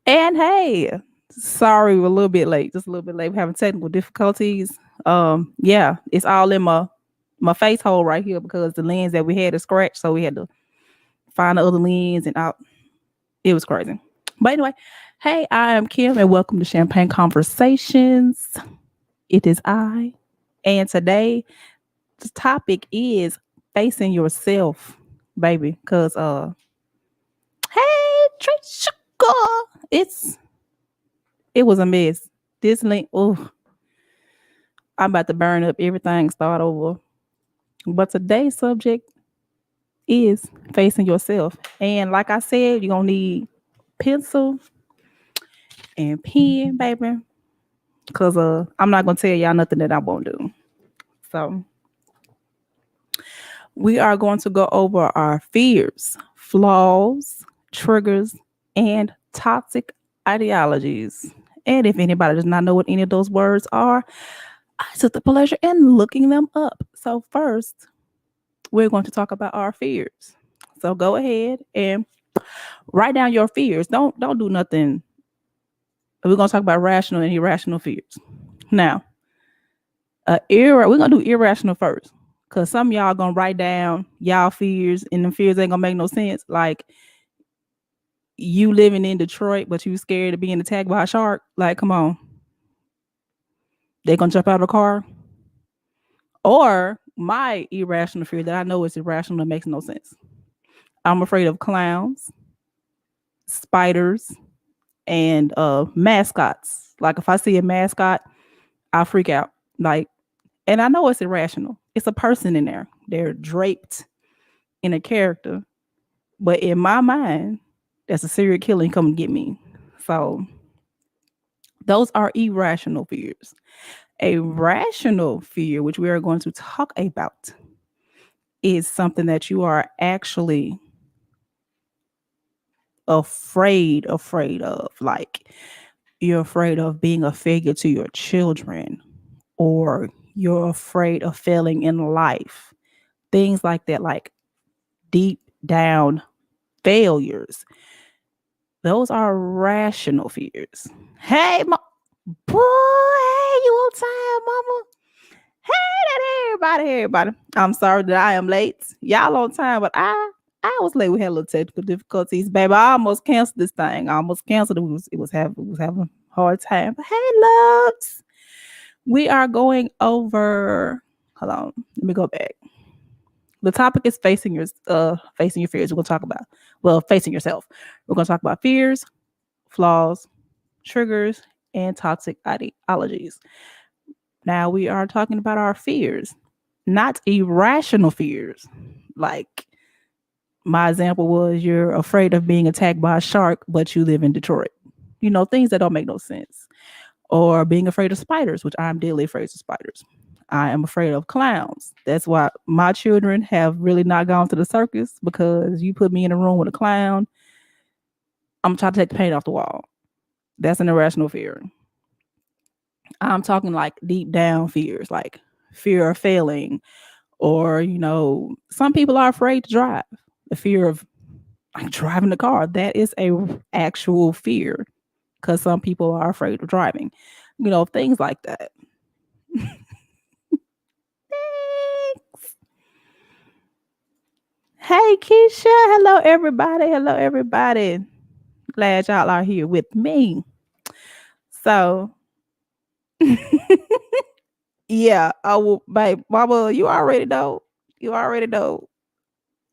And hey, sorry, we're a little bit late. Just a little bit late. We're having technical difficulties. Yeah, it's all in my face hole right here because the lens that we had is scratched, so we had to find the other lens and out. It was crazy. But anyway, hey, I am Kim and welcome to Champagne Conversations. It is I. And today the topic is facing yourself, baby. Cause hey, Trisha, it's it was a mess. This link, oh, I'm about to burn up everything, start over. But today's subject is facing yourself. And like I said, you're gonna need pencil and pen, baby. Cause I'm not gonna tell y'all nothing that I won't do. So we are going to go over our fears, flaws, triggers, and toxic ideologies. And if anybody does not know what any of those words are, I took the pleasure in looking them up. So first, we're going to talk about our fears. So go ahead and write down your fears. Don't do nothing. We're gonna talk about rational and irrational fears. Now, we're gonna do irrational first. Cause some of y'all gonna write down y'all fears and them fears ain't gonna make no sense. Like you living in Detroit, but you scared of being attacked by a shark. Like, come on. They gonna jump out of the car. Or my irrational fear that I know is irrational that makes no sense. I'm afraid of clowns, spiders, and mascots. Like if I see a mascot, I freak out. Like, and I know it's irrational. It's a person in there. They're draped in a character, but in my mind, that's a serial killer and come and get me. So those are irrational fears. A rational fear, which we are going to talk about, is something that you are actually afraid of. Like you're afraid of being a failure to your children, or you're afraid of failing in life. Things like that, like deep down failures. Those are rational fears. Hey, boy, hey, you on time, mama? Hey, everybody. I'm sorry that I am late. Y'all on time, but I was late. We had a little technical difficulties, baby. I almost canceled this thing. I almost canceled it. It was having a hard time. But hey, loves. We are going over. Hold on. Let me go back. The topic is facing your fears. We're gonna talk about facing yourself. We're gonna talk about fears, flaws, triggers, and toxic ideologies. Now we are talking about our fears, not irrational fears. Like my example was you're afraid of being attacked by a shark, but you live in Detroit. You know, things that don't make no sense. Or being afraid of spiders, which I'm deadly afraid of spiders. I am afraid of clowns. That's why my children have really not gone to the circus because you put me in a room with a clown, I'm trying to take the paint off the wall. That's an irrational fear. I'm talking like deep down fears, like fear of failing, or some people are afraid to drive. The fear of like driving the car, that is a actual fear because some people are afraid of driving. Things like that. Thanks. Hey, Keisha. Hello, everybody. Hello, everybody. Glad y'all are here with me. So, yeah, I will, babe, mama, you already know. You already know.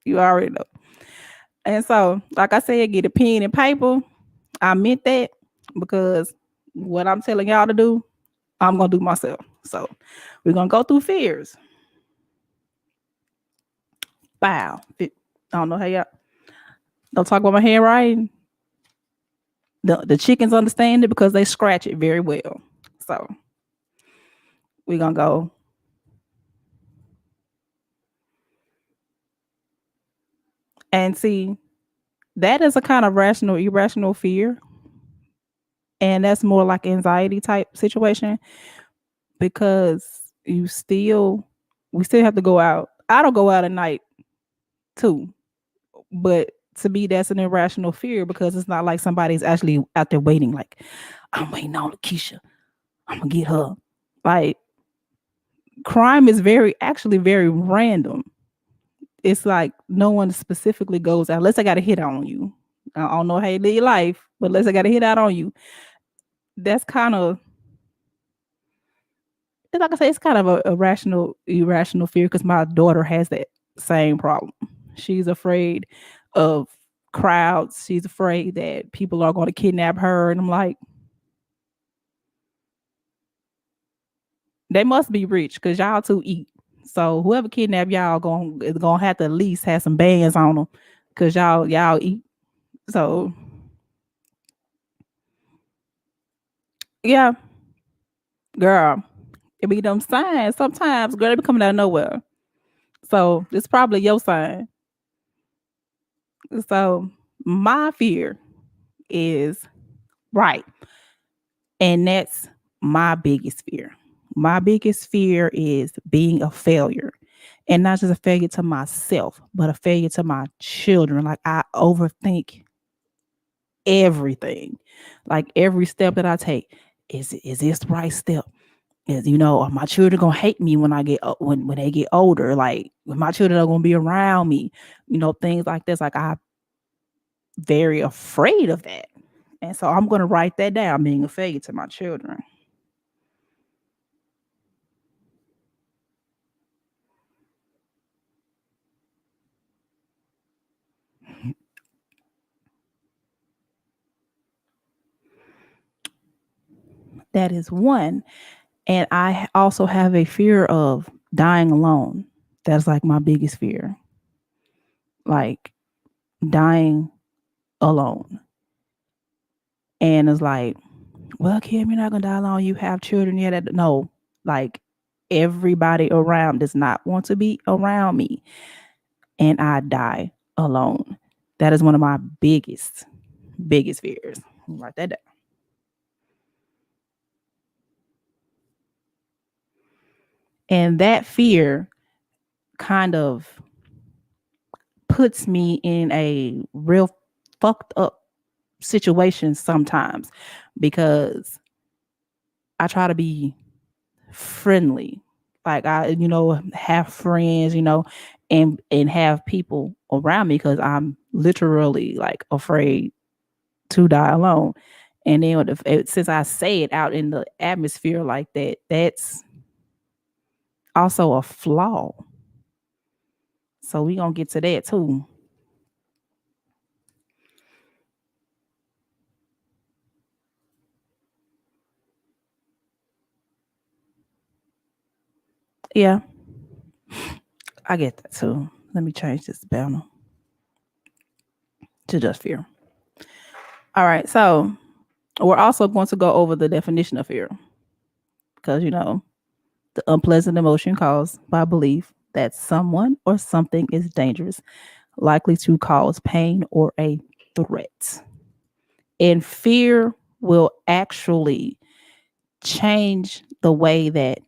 You already know. And so, like I said, get a pen and paper. I meant that because what I'm telling y'all to do, I'm going to do myself. So, we're going to go through fears. Bow. I don't know how y'all don't talk about my handwriting. The chickens understand it because they scratch it very well. So, we're going to go. And see, that is a kind of rational, irrational fear. And that's more like anxiety type situation because we still have to go out. I don't go out at night too, but To me, that's an irrational fear because it's not like somebody's actually out there waiting, like, I'm waiting on Lakeisha. I'm gonna get her. Like, crime is actually very random. It's like no one specifically goes out, unless I got a hit on you. I don't know how you live your life, but unless I got a hit out on you, that's kind of, like I say, it's kind of a irrational fear because my daughter has that same problem. She's afraid of crowds. She's afraid that people are going to kidnap her. And I'm like, they must be rich because y'all too eat. So whoever kidnap y'all is gonna have to at least have some bands on them because y'all eat. So yeah, girl, it be them signs. Sometimes, girl, they be coming out of nowhere. So it's probably your sign. So my fear is right. And that's my biggest fear. My biggest fear is being a failure. And not just a failure to myself, but a failure to my children. Like I overthink everything. Like every step that I take. Is this the right step? Is, are my children gonna hate me when I get when they get older? Like when my children are gonna be around me, things like this. Like I'm very afraid of that. And so I'm gonna write that down, being a failure to my children. That is one. And I also have a fear of dying alone. That's like my biggest fear. Like dying alone. And it's like, well, Kim, you're not gonna die alone. You have children yet. No, like everybody around does not want to be around me. And I die alone. That is one of my biggest fears. Write that down. And that fear kind of puts me in a real fucked up situation sometimes because I try to be friendly. Like I, have friends, and have people around me because I'm literally like afraid to die alone. And then since I say it out in the atmosphere like that, that's also a flaw. So we gonna get to that too. Yeah, I get that too. Let me change this banner to just fear. All right, so we're also going to go over the definition of fear because the unpleasant emotion caused by belief that someone or something is dangerous, likely to cause pain or a threat. And fear will actually change the way that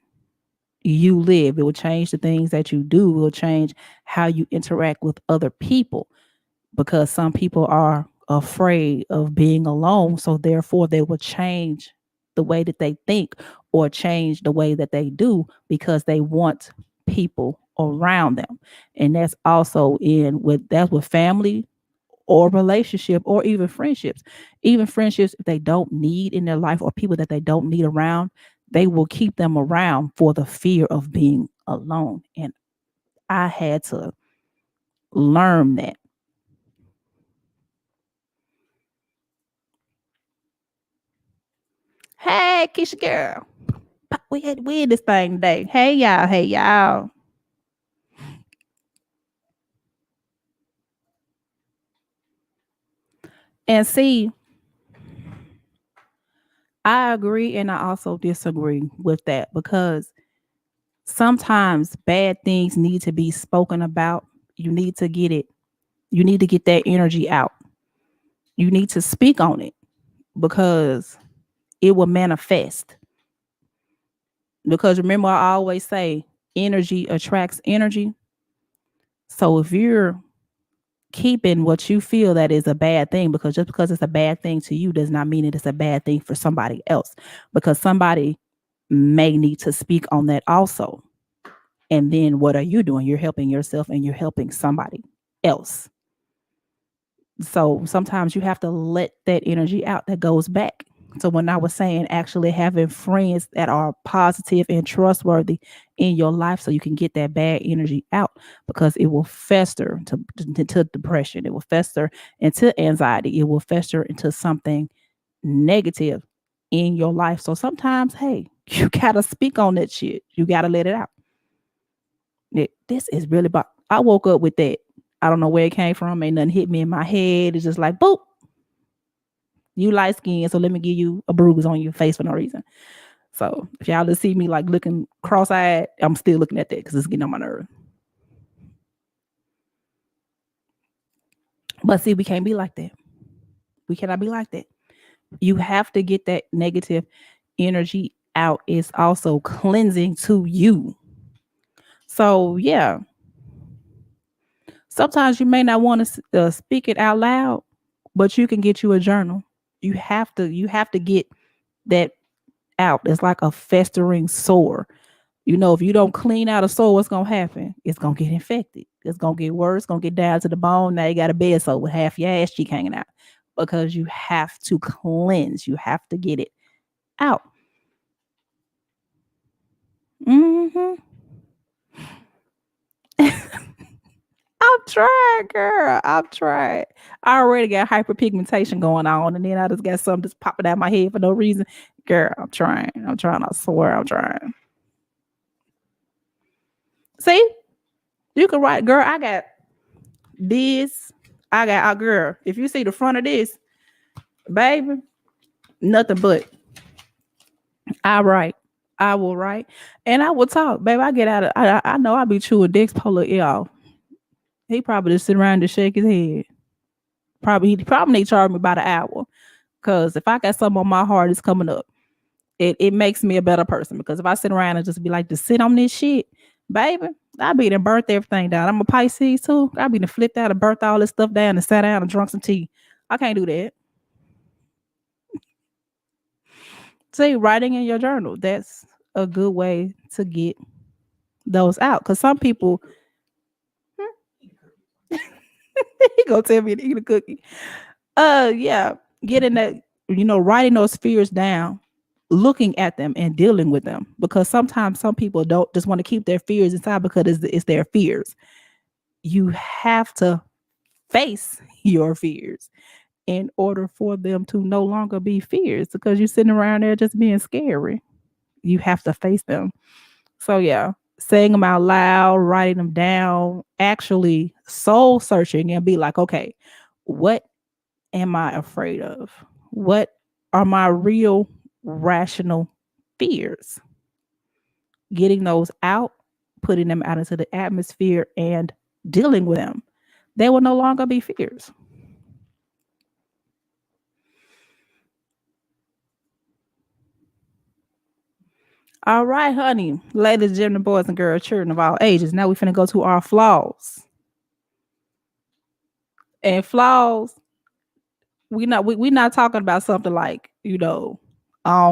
you live. It will change the things that you do. It will change how you interact with other people because some people are afraid of being alone. So therefore they will change the way that they think or change the way that they do because they want people around them. And that's also that's with family or relationship or even friendships. Even friendships if they don't need in their life or people that they don't need around, they will keep them around for the fear of being alone. And I had to learn that. Hey, Keisha girl. We in this thing today. Hey y'all, hey y'all. And see, I agree and I also disagree with that because sometimes bad things need to be spoken about. You need to get it. You need to get that energy out. You need to speak on it because it will manifest. Because remember, I always say energy attracts energy. So if you're keeping what you feel that is a bad thing, because just because it's a bad thing to you does not mean it is a bad thing for somebody else, because somebody may need to speak on that also. And then what are you doing? You're helping yourself and you're helping somebody else. So sometimes you have to let that energy out that goes back. So when I was saying actually having friends that are positive and trustworthy in your life so you can get that bad energy out, because it will fester to depression, it will fester into anxiety, it will fester into something negative in your life. So sometimes, hey, you gotta speak on that shit. You gotta let it out. This is really bad. I woke up with that. I don't know where it came from. Ain't nothing hit me in my head. It's just like, boop, you light skin, so let me give you a bruise on your face for no reason. So if y'all just see me like looking cross-eyed, I'm still looking at that because it's getting on my nerve. But see, we can't be like that. We cannot be like that. You have to get that negative energy out. It's also cleansing to you. So yeah, sometimes you may not want to speak it out loud, but you can get you a journal. You have to get that out. It's like a festering sore. If you don't clean out a sore, what's gonna happen? It's gonna get infected. It's gonna get worse. It's gonna get down to the bone. Now you got a bed sore with half your ass cheek hanging out, because you have to cleanse. You have to get it out. Hmm. I'm trying, girl. I'm trying. I already got hyperpigmentation going on, and then I just got something just popping out my head for no reason. Girl, I'm trying. I'm trying. I swear, I'm trying. See, you can write, girl. I got this. I got, girl. If you see the front of this, baby, nothing but I write. I will write, and I will talk, baby. I get out of. I know I be chewing Dex Polar ear off. He probably just sit around and shake his head. He probably need to charge me about an hour. Cause if I got something on my heart, it's coming up. It makes me a better person. Because if I sit around and just be like to sit on this shit, baby, I be done burnt everything down. I'm a Pisces too. I be done flipped out and burnt all this stuff down and sat down and drunk some tea. I can't do that. See, writing in your journal, that's a good way to get those out. Because some people, he gonna tell me to eat a cookie. Yeah, getting that, writing those fears down, looking at them and dealing with them. Because sometimes some people don't just want to keep their fears inside because it's their fears. You have to face your fears in order for them to no longer be fears, because you're sitting around there just being scary. You have to face them. So yeah, saying them out loud, writing them down, actually soul searching and be like, okay, what am I afraid of? What are my real rational fears? Getting those out, putting them out into the atmosphere and dealing with them. They will no longer be fears. All right, honey, ladies, gentlemen, boys and girls, children of all ages. Now we finna go to our flaws. And flaws, we not talking about something like, I don't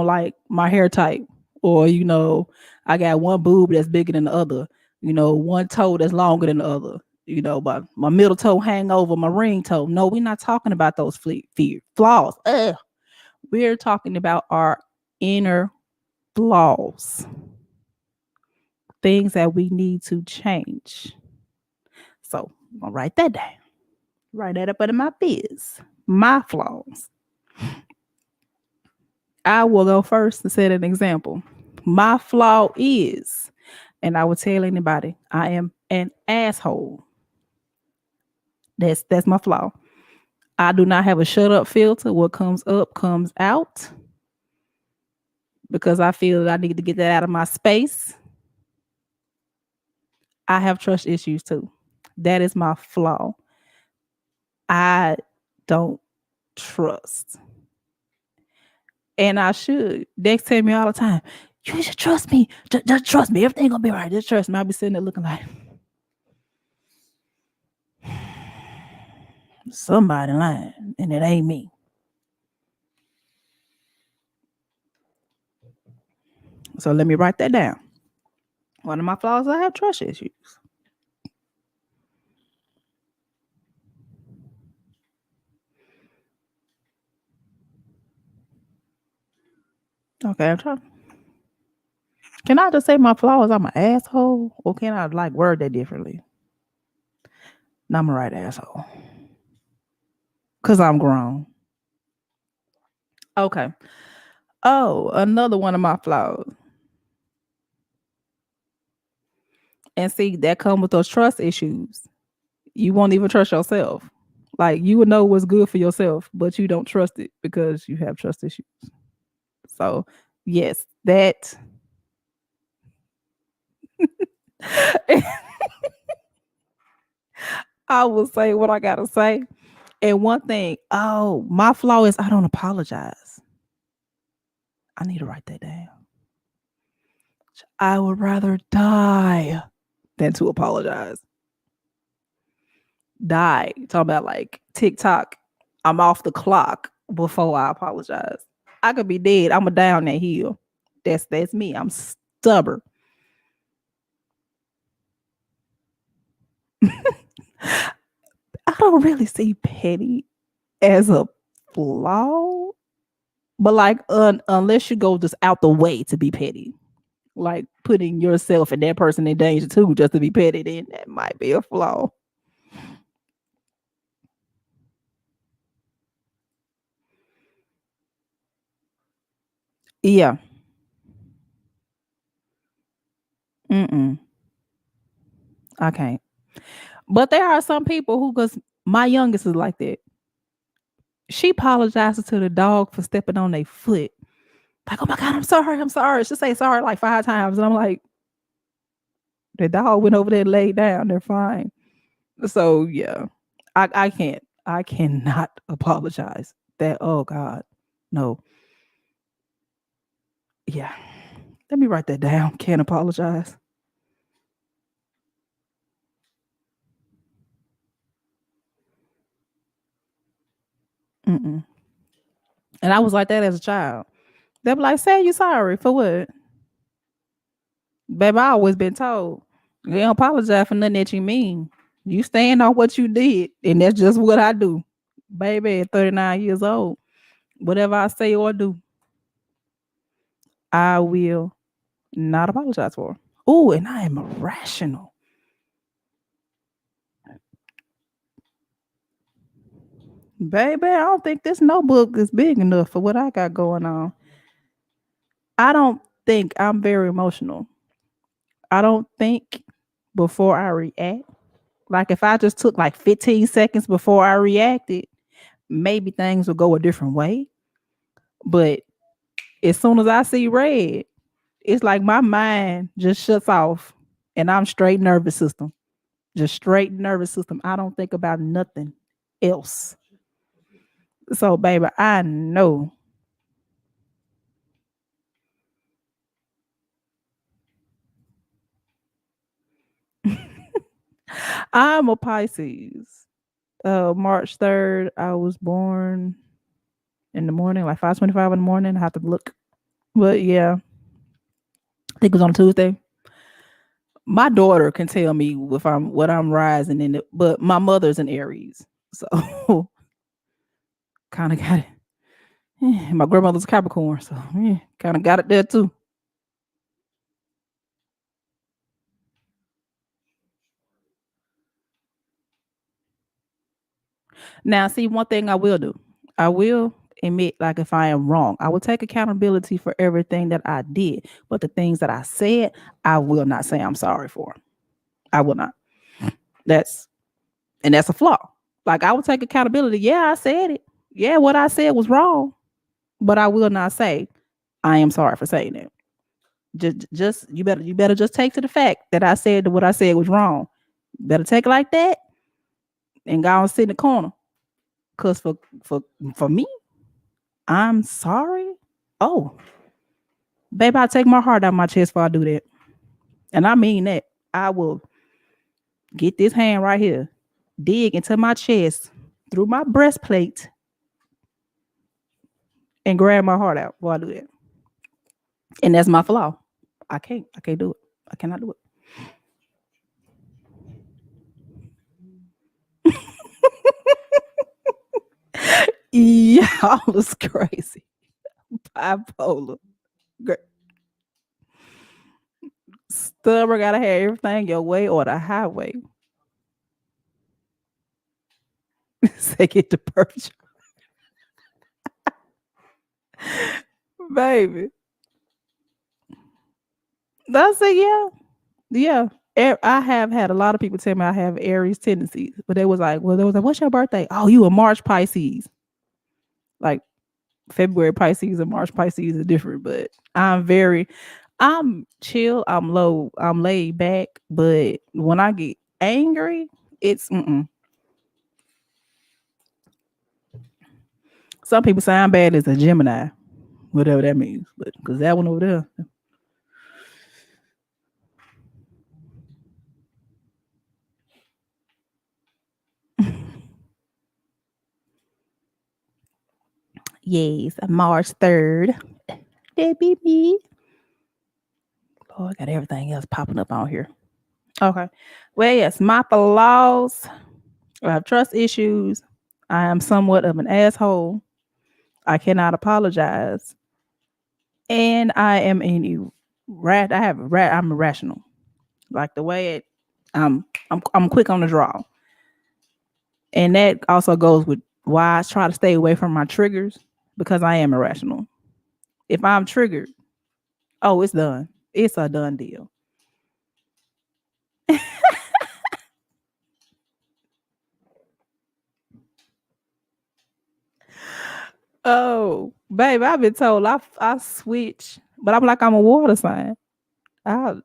like my hair type, or I got one boob that's bigger than the other, one toe that's longer than the other, but my middle toe hang over my ring toe. No, we're not talking about those flaws. Ugh. We're talking about our inner flaws, things that we need to change. So I'm gonna write that down. Write that up under my biz. My flaws. I will go first and set an example. My flaw is, and I will tell anybody, I am an asshole. That's my flaw. I do not have a shut up filter. What comes up comes out, because I feel that I need to get that out of my space. I have trust issues too. That is my flaw. I don't trust. And I should. Dex tell me all the time, you should trust me. Just trust me. Everything gonna be all right. Just trust me. I'll be sitting there looking like, Somebody lying, and it ain't me. So let me write that down. One of my flaws, I have trust issues. Okay, I'm trying. Can I just say my flaws? I'm an asshole, or can I like word that differently? No, I'm a right asshole because I'm grown. Okay. Oh, another one of my flaws. And see, that come with those trust issues. You won't even trust yourself. Like you would know what's good for yourself, but you don't trust it because you have trust issues. So, yes, that I will say what I gotta say. And one thing, oh, my flaw is I don't apologize. I need to write that down. I would rather die than to apologize. Die. Talking about like TikTok. I'm off the clock before I apologize. I could be dead. I'm a down that hill. That's me. I'm stubborn. I don't really see petty as a flaw, but like unless you go just out the way to be petty, like putting yourself and that person in danger too, just to be petty, then that might be a flaw. Yeah. Mm-mm. I can't. But there are some people who, because my youngest is like that. She apologizes to the dog for stepping on their foot. Like, oh my God, I'm sorry. I'm sorry. She say sorry like 5 times. And I'm like, the dog went over there and laid down. They're fine. So yeah, I can't. I cannot apologize. That oh God, no. Yeah, let me write that down. Can't apologize. Mm-mm. And I was like that as a child. They be like, "Say you sorry for what?" Baby, I always been told you don't apologize for nothing that you mean. You stand on what you did, and that's just what I do. Baby, at 39 years old, whatever I say or do, I will not apologize for. Oh, and I am irrational. Baby, I don't think this notebook is big enough for what I got going on. I don't think I'm very emotional. I don't think before I react. Like if I just took like 15 seconds before I reacted, maybe things would go a different way. But as soon as I see red, it's like my mind just shuts off and I'm straight nervous system. Just straight nervous system. I don't think about nothing else. So, baby, I know I'm a Pisces. March 3rd, I was born in the morning, like 5:25 in the morning. I have to look. But yeah, I think it was on Tuesday. My daughter can tell me if I'm what I'm rising in it, but my mother's an Aries. So kind of got it. My grandmother's a Capricorn, so yeah, kind of got it there too. Now, see, one thing I will do, I will admit, like, if I am wrong, I will take accountability for everything that I did. But the things that I said, I will not say I'm sorry for. I will not. That's and that's a flaw. Like I will take accountability. Yeah, I said it. Yeah, what I said was wrong, but I will not say I am sorry for saying it. Just you better just take to the fact that I said that what I said was wrong. Better take it like that and go and sit in the corner. Cause for for me, I'm sorry. Oh, baby, I take my heart out of my chest before I do that. And I mean that. I will get this hand right here, dig into my chest through my breastplate and grab my heart out while I do that. And that's my flaw. I can't do it. I cannot do it. Y'all was crazy. Bipolar. Stubborn gotta have everything your way or the highway. Say get the purge. Baby. That's it, yeah. Yeah. I have had a lot of people tell me I have Aries tendencies, but they was like, well, they was like, what's your birthday? Oh, you a March Pisces. Like February Pisces and March Pisces are different, but I'm chill, I'm low, I'm laid back, but when I get angry, it's some people say I'm bad as a Gemini, whatever that means, but because that one over there. Yes, March 3rd. That be me. Oh, I got everything else popping up on here. Okay. Well, yes, my flaws. I have trust issues. I am somewhat of an asshole. I cannot apologize. And I am an rat. I'm irrational. Like the way I'm quick on the draw. And that also goes with why I try to stay away from my triggers because I am irrational. If I'm triggered, oh, it's done. It's a done deal. Oh, baby, I've been told I switch, but I'm like I'm a water sign. I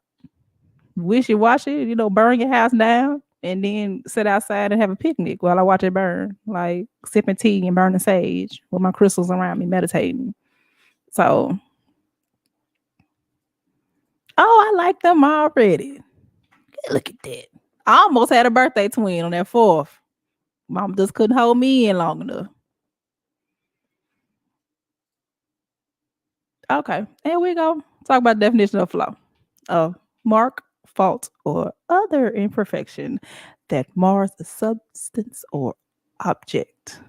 wishy washy, burn your house down and then sit outside and have a picnic while I watch it burn, like sipping tea and burning sage with my crystals around me, meditating. So, oh, I like them already. Look at that. I almost had a birthday twin on that fourth. Mom just couldn't hold me in long enough. Okay, here we go. Talk about definition of flaw. Mark, fault, or other imperfection that mars a substance or object.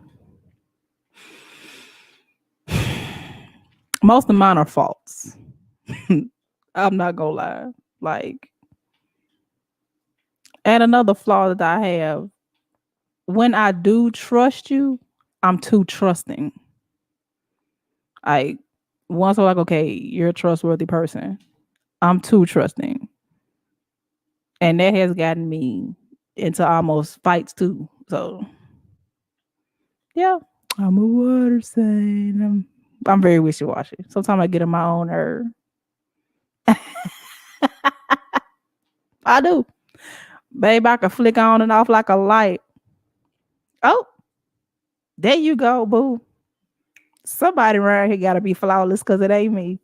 Most of mine are faults. I'm not gonna lie. Like, and another flaw that I have, when I do trust you, I'm too trusting. Like, once I'm like, okay, you're a trustworthy person, I'm too trusting. And that has gotten me into almost fights too. So, yeah, I'm a water sign. I'm very wishy washy. Sometimes I get in my own nerve. I do. Babe, I can flick on and off like a light. Oh, there you go, boo. Somebody around here gotta be flawless because it ain't me.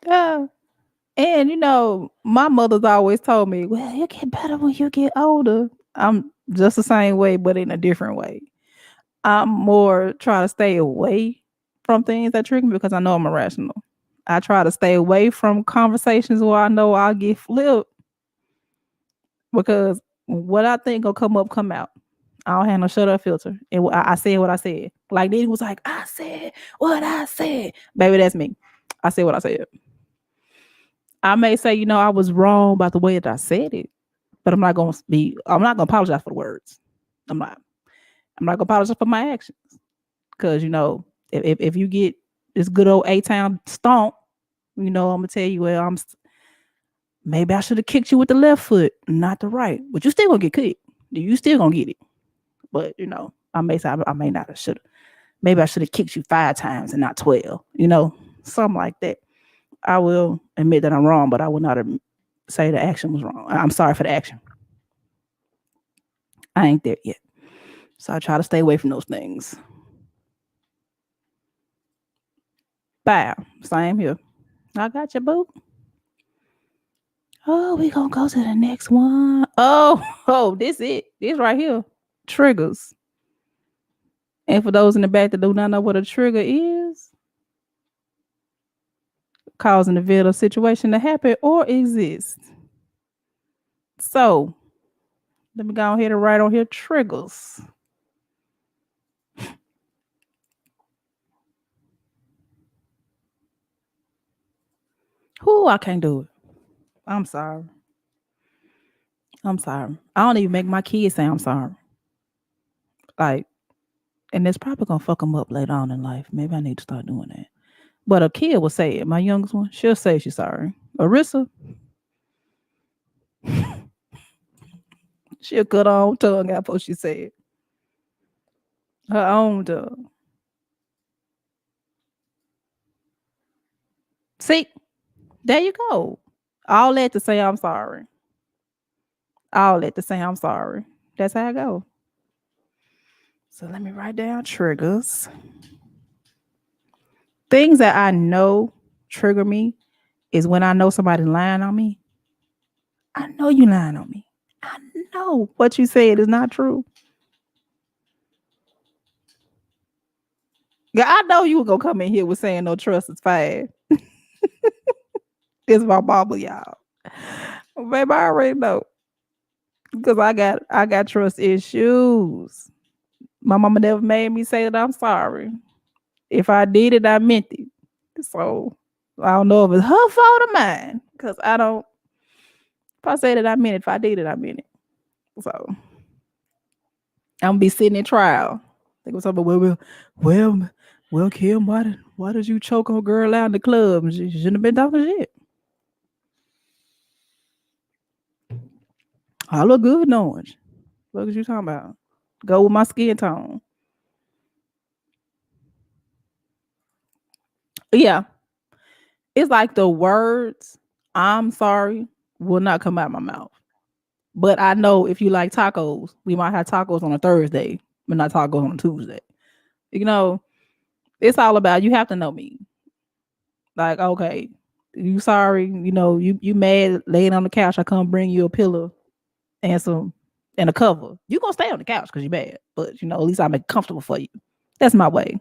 Yeah. And my mother's always told me, well, you get better when you get older. I'm just the same way, but in a different way. I'm more try to stay away from things that trigger me because I know I'm irrational. I try to stay away from conversations where I know I'll get flipped because what I think will come up, come out. I don't have no shut up filter. And I said what I said. Like then was like, I said what I said. Baby, that's me. I said what I said. I may say, I was wrong about the way that I said it, but I'm not gonna apologize for the words. I'm not. I'm not gonna apologize for my actions. Cause if you get this good old A-town stomp, I'm gonna tell you, well, maybe I should have kicked you with the left foot, not the right. But you still gonna get kicked. You still gonna get it. But I may say I may not have should have. Maybe I should have kicked you 5 times and not 12. Something like that. I will admit that I'm wrong, but I will not say the action was wrong. I'm sorry for the action. I ain't there yet. So I try to stay away from those things. Bam. Same here. I got you, boo. Oh, we gonna go to the next one. Oh, oh, this it. This right here. Triggers. And for those in the back that do not know what a trigger is, causing the event or situation to happen or exist. So let me go ahead and write on here triggers. Whoo, I can't do it. I'm sorry. I'm sorry. I don't even make my kids say I'm sorry. Like, and it's probably gonna fuck them up later on in life. Maybe I need to start doing that. But a kid will say it. My youngest one, she'll say she's sorry. Arissa, she'll cut her own tongue out before she say it. Her own tongue. See, there you go. All that to say I'm sorry. All that to say I'm sorry. That's how I go. So let me write down triggers. Things that I know trigger me is when I know somebody's lying on me. I know you lying on me. I know what you said is not true. Yeah, I know you were gonna come in here with saying no trust is fine. It's my mama, y'all. Baby, I already know. Because I got trust issues. My mama never made me say that I'm sorry. If I did it, I meant it. So I don't know if it's her fault or mine. Because I don't, if I say that I meant it, if I did it, I meant it. So I'm gonna be sitting in trial. They was talking about, well, Kim, why did you choke a girl out in the club? She shouldn't have been talking shit. I look good in orange. What was you talking about? Go with my skin tone. Yeah. It's like the words I'm sorry will not come out my mouth. But I know if you like tacos, we might have tacos on a Thursday, but not tacos on a Tuesday. You know, it's all about you have to know me. Like, okay, you sorry, you mad laying on the couch, I come bring you a pillow and some and a cover. You gonna stay on the couch because you mad. But at least I make it comfortable for you. That's my way.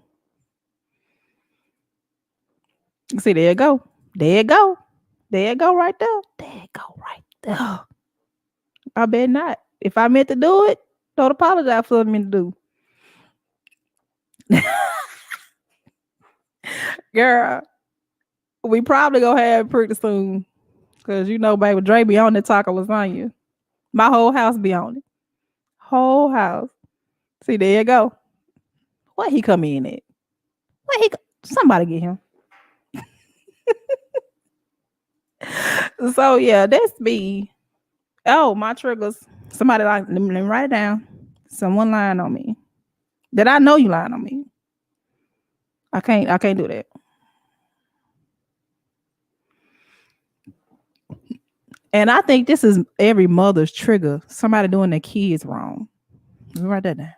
See, there you go. There you go. There you go right there. There you go right there. I bet not. If I meant to do it, don't apologize for me to do. Girl, we probably gonna have it pretty soon. Cause baby, Dre be on the taco lasagna. My whole house be on it. Whole house. See, there you go. What he come in at? Somebody get him. So yeah, that's me. Oh, my triggers. Somebody let me write it down. Someone lying on me. That I know you lying on me. I can't do that. And I think this is every mother's trigger. Somebody doing their kids wrong. Let me write that down.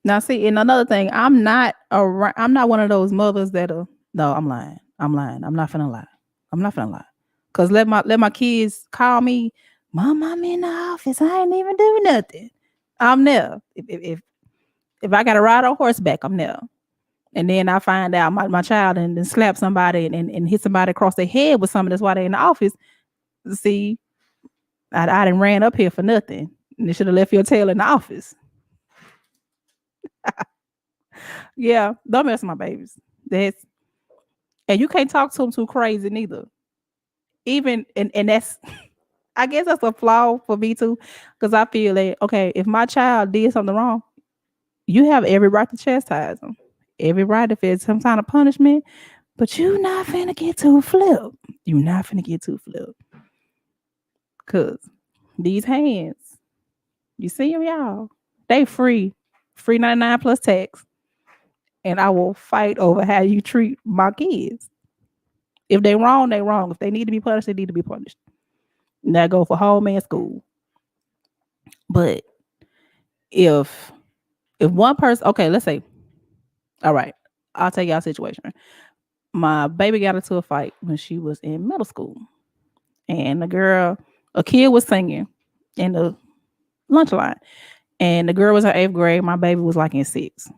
Now, see, and another thing, I'm not one of those mothers that'll. No, I'm lying. I'm lying. I'm not finna lie. I'm not finna lie. Cause let my kids call me, Mom, I'm in the office. I ain't even doing nothing. I'm there. If I got to ride on horseback, I'm there. And then I find out my child and then slap somebody and hit somebody across their head with something. That's why they in the office. See, I didn't ran up here for nothing. And they should have left your tail in the office. Yeah, don't mess with my babies. That's and you can't talk to them too crazy neither. Even and that's I guess that's a flaw for me too, because I feel that okay, if my child did something wrong, you have every right to chastise them, every right if it's some kind of punishment. But you not finna get too flip. You not finna get too flip, cause these hands, you see them, y'all. They free 99 plus tax, and I will fight over how you treat my kids. If they wrong, they wrong. If they need to be punished, they need to be punished. And that go for home and school. But if If one person, okay, let's say, all right, I'll take y'all situation. My baby got into a fight when she was in middle school, and a kid was singing in the lunch line, and the girl was in 8th grade. My baby was like in sixth,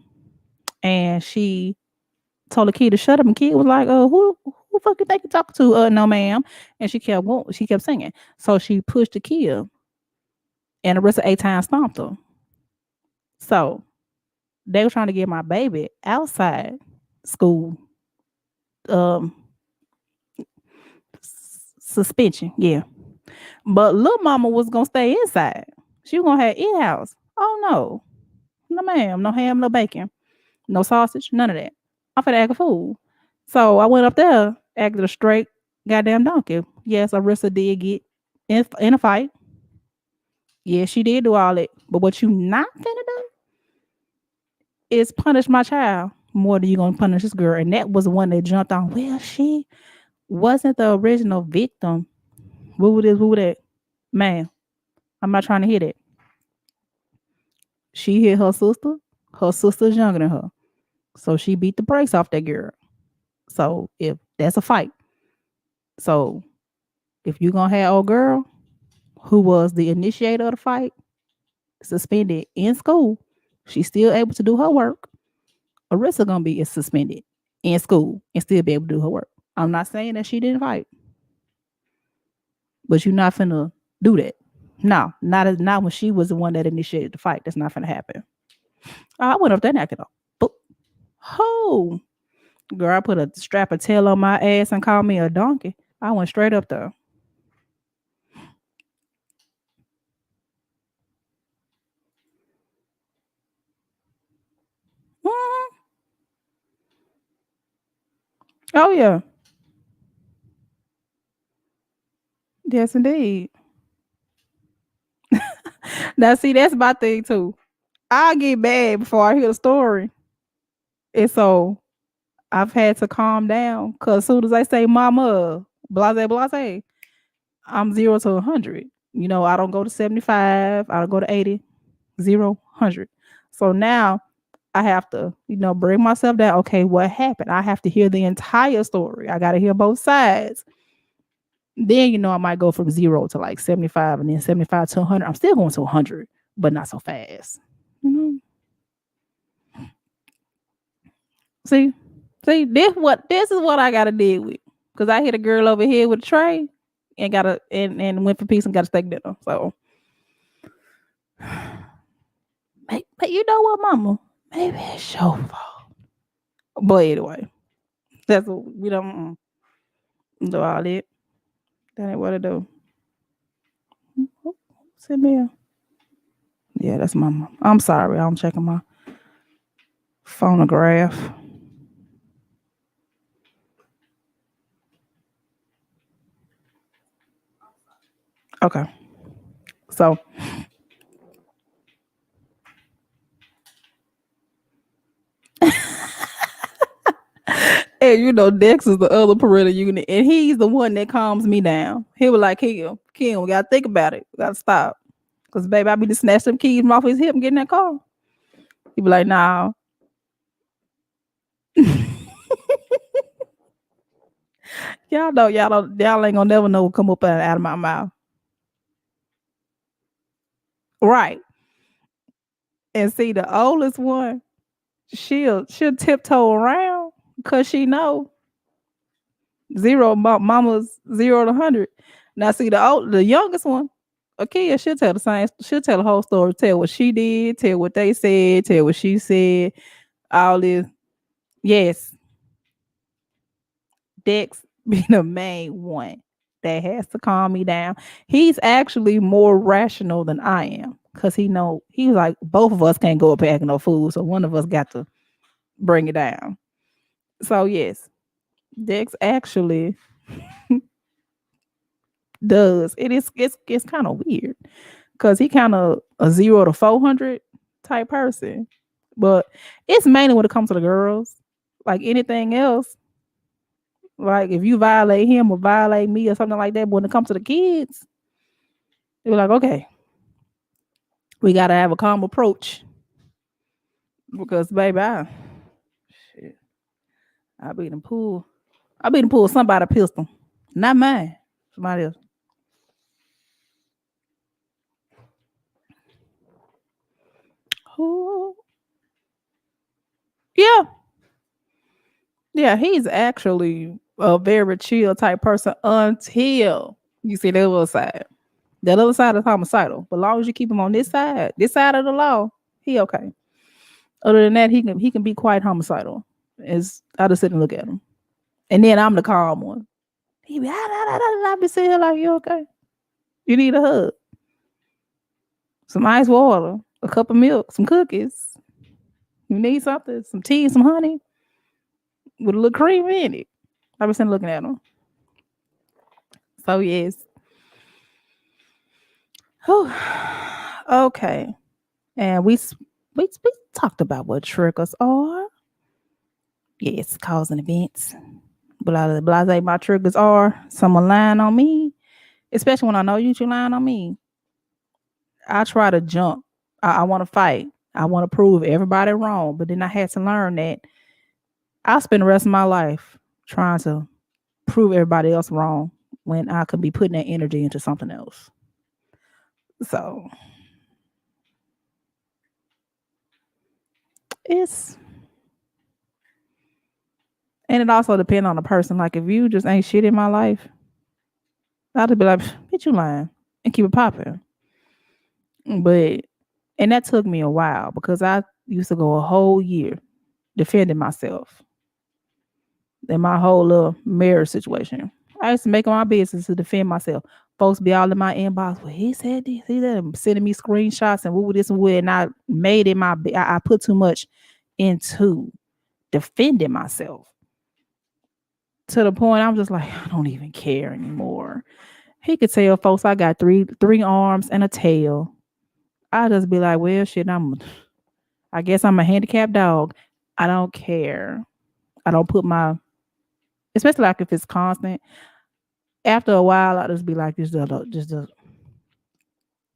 and she told the kid to shut up, and the kid was like, "Oh, who fuck you think you talking to? No, ma'am." And she kept singing, so she pushed the kid, and the rest of 8 times stomped her. So they were trying to get my baby outside school, um, suspension, yeah. But little mama was gonna stay inside. She was gonna have in house. Oh no, no ma'am, no ham, no bacon, no sausage, none of that. I'm finna act a fool. So I went up there, acted a straight goddamn donkey. Yes, Arissa did get in a fight. Yeah, she did do all that. But what you not finna do is punish my child more than you gonna punish this girl. And that was the one that jumped on. Well, she wasn't the original victim. Woo this, woo that. Man, I'm not trying to hear that. She hit her sister. Her sister's younger than her. So she beat the brakes off that girl. So if that's a fight. So if you gonna have old girl who was the initiator of the fight suspended in school, she's still able to do her work. Arissa gonna be suspended in school and still be able to do her work. I'm not saying that she didn't fight, but you're not finna do that. No, not when she was the one that initiated the fight. That's not finna happen. I went up there and acted up. But oh, girl, I put a strap of tail on my ass and called me a donkey. I went straight up there. Mhm. Oh yeah, yes indeed. Now see, that's my thing too. I get mad before I hear the story, and so I've had to calm down because as soon as I say "mama," blase blase, I'm 0 to 100. I don't go to 75. I don't go to 80. 0, 100. So now I have to, bring myself down. Okay, what happened? I have to hear the entire story. I got to hear both sides. Then I might go from 0 to like 75, and then 75 to 100. I'm still going to 100, but not so fast. You know. See, this is what I got to deal with because I hit a girl over here with a tray and and went for peace and got a steak dinner. So, but you know what, Mama? Maybe it's your fault. But anyway, that's what we don't do all that. That ain't what I do. Send me a, yeah, that's Mama. I'm sorry, I'm checking my phonograph. Okay, so and Dex is the other parental unit, and he's the one that calms me down. He was like, Kim, we gotta think about it. We gotta stop. Cause baby, I be to snatch them keys from off his hip and get in that car. He be like, nah. Y'all ain't gonna never know what come up out of my mouth. Right. And see the oldest one, she'll tiptoe around because she know mama's 0 to 100. Now see the youngest one, okay, she'll tell the whole story, tell what she did, tell what they said, tell what she said, all this. Yes, Dex be the main one that has to calm me down. He's actually more rational than I am because he's like both of us can't go up packing no food, so one of us got to bring it down. So yes, Dex actually does. It's kind of weird because he kind of a 0 to 400 type person, but it's mainly when it comes to the girls. Like anything else, like if you violate him or violate me or something like that, but when it comes to the kids, they're like, okay, we gotta have a calm approach. Because baby, shit, I be in pool. I be in pool somebody pistol. Not mine. Somebody else. Who? Yeah. Yeah, he's actually a very chill type person until you see the other side. That other side is homicidal. But as long as you keep him on this side of the law, he okay. Other than that, he can be quite homicidal. Is I just sit and look at him. And then I'm the calm one. He be I be sitting here like, you okay? You need a hug, some ice water, a cup of milk, some cookies. You need something, some tea, some honey with a little cream in it. I be sitting looking at him. So yes. Whew. Okay. And we talked about what triggers are. Yes, cause and events. Blase my triggers are someone lying on me, especially when I know you lying on me. I try to jump. I want to fight. I want to prove everybody wrong. But then I had to learn that I'll spend the rest of my life trying to prove everybody else wrong when I could be putting that energy into something else. So it's and it also depends on the person. Like if you just ain't shit in my life, I'll just be like, bitch, you lying and keep it popping. But and that took me a while because I used to go a whole year defending myself in my whole little marriage situation. I used to make it my business to defend myself. Folks be all in my inbox. Well, he said this, he said that, sending me screenshots and what this and what. And I made it I put too much into defending myself to the point I'm just like, I don't even care anymore. He could tell folks I got three arms and a tail. I just be like, well, shit, I guess I'm a handicapped dog. I don't care. I don't put my, especially like if it's constant. After a while, I just be like,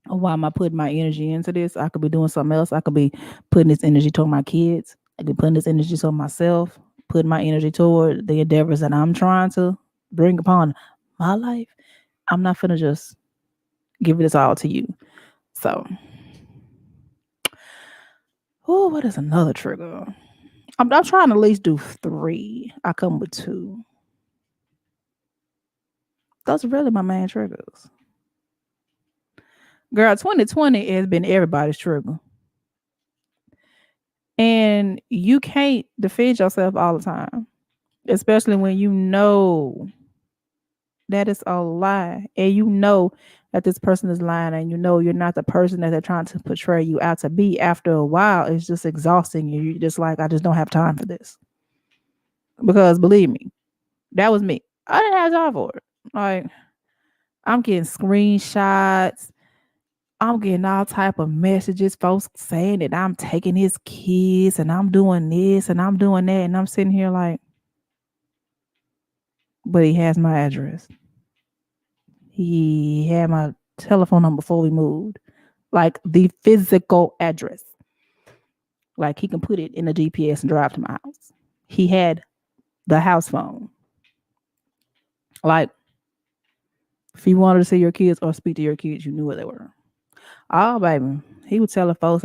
why am I putting my energy into this? I could be doing something else. I could be putting this energy toward my kids. I could be putting this energy toward myself, putting my energy toward the endeavors that I'm trying to bring upon my life. I'm not finna just give this all to you. So, oh, what is another trigger? I'm trying to at least do three. I come with two. Those are really my main triggers. Girl, 2020 has been everybody's trigger. And you can't defend yourself all the time, especially when you know that it's a lie and you know that this person is lying and you know you're not the person that they're trying to portray you out to be. After a while, it's just exhausting you. You're just like, I just don't have time for this. Because believe me, that was me. I didn't have time for it. Like, I'm getting screenshots. I'm getting all type of messages, folks saying that I'm taking his kids and I'm doing this and I'm doing that. And I'm sitting here like, but he has my address. He had my telephone number before we moved. Like the physical address. Like he can put it in the GPS and drive to my house. He had the house phone. Like if you wanted to see your kids or speak to your kids, you knew where they were. Oh, baby. He would tell the folks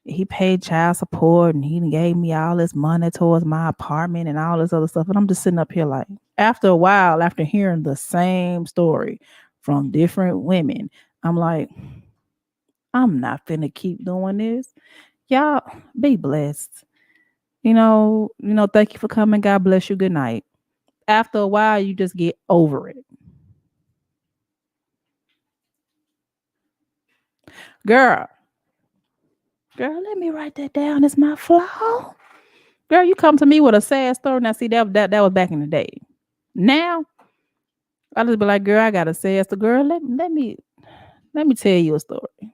he paid child support and he gave me all this money towards my apartment and all this other stuff. And I'm just sitting up here like, after a while, after hearing the same story from different women, I'm like, I'm not finna keep doing this. Y'all be blessed. Thank you for coming. God bless you. Good night. After a while, you just get over it. Girl, girl, let me write that down. It's my flaw. Girl, you come to me with a sad story. Now, see, that was back in the day. Now, I just be like, girl, I got a sad story. Girl, let me tell you a story.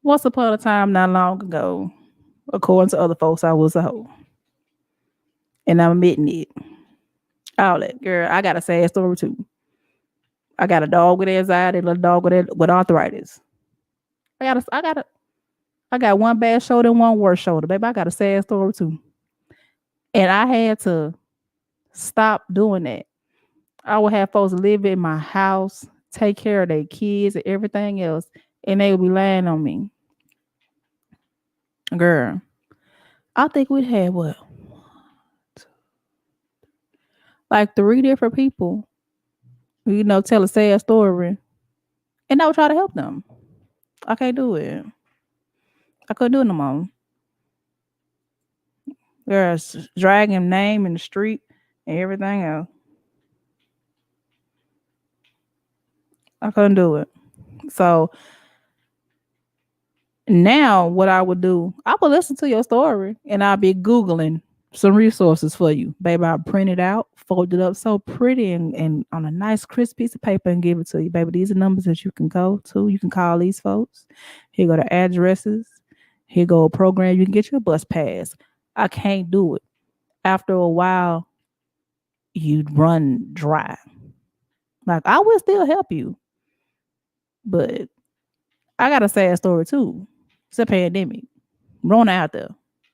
Once upon a time, not long ago, according to other folks, I was a hoe. And I'm admitting it. All that. Girl, I got a sad story too. I got a dog with anxiety, a little dog with arthritis. I got a I got one bad shoulder and one worse shoulder. Baby, I got a sad story too. And I had to stop doing that. I would have folks live in my house, take care of their kids and everything else, and they would be lying on me. Girl, I think we'd had what? Like three different people, tell a sad story. And I would try to help them. I can't do it. I couldn't do it no more. There's dragging name in the street and everything else. I couldn't do it. So now what I would do, I would listen to your story and I'll be Googling some resources for you. Baby, I'll print it out, fold it up so pretty and on a nice crisp piece of paper and give it to you. Baby, these are numbers that you can go to. You can call these folks. Here go the addresses. Here go a program. You can get your bus pass. I can't do it. After a while, you'd run dry. Like I will still help you, but I got a sad story too. It's a pandemic. Rona out there.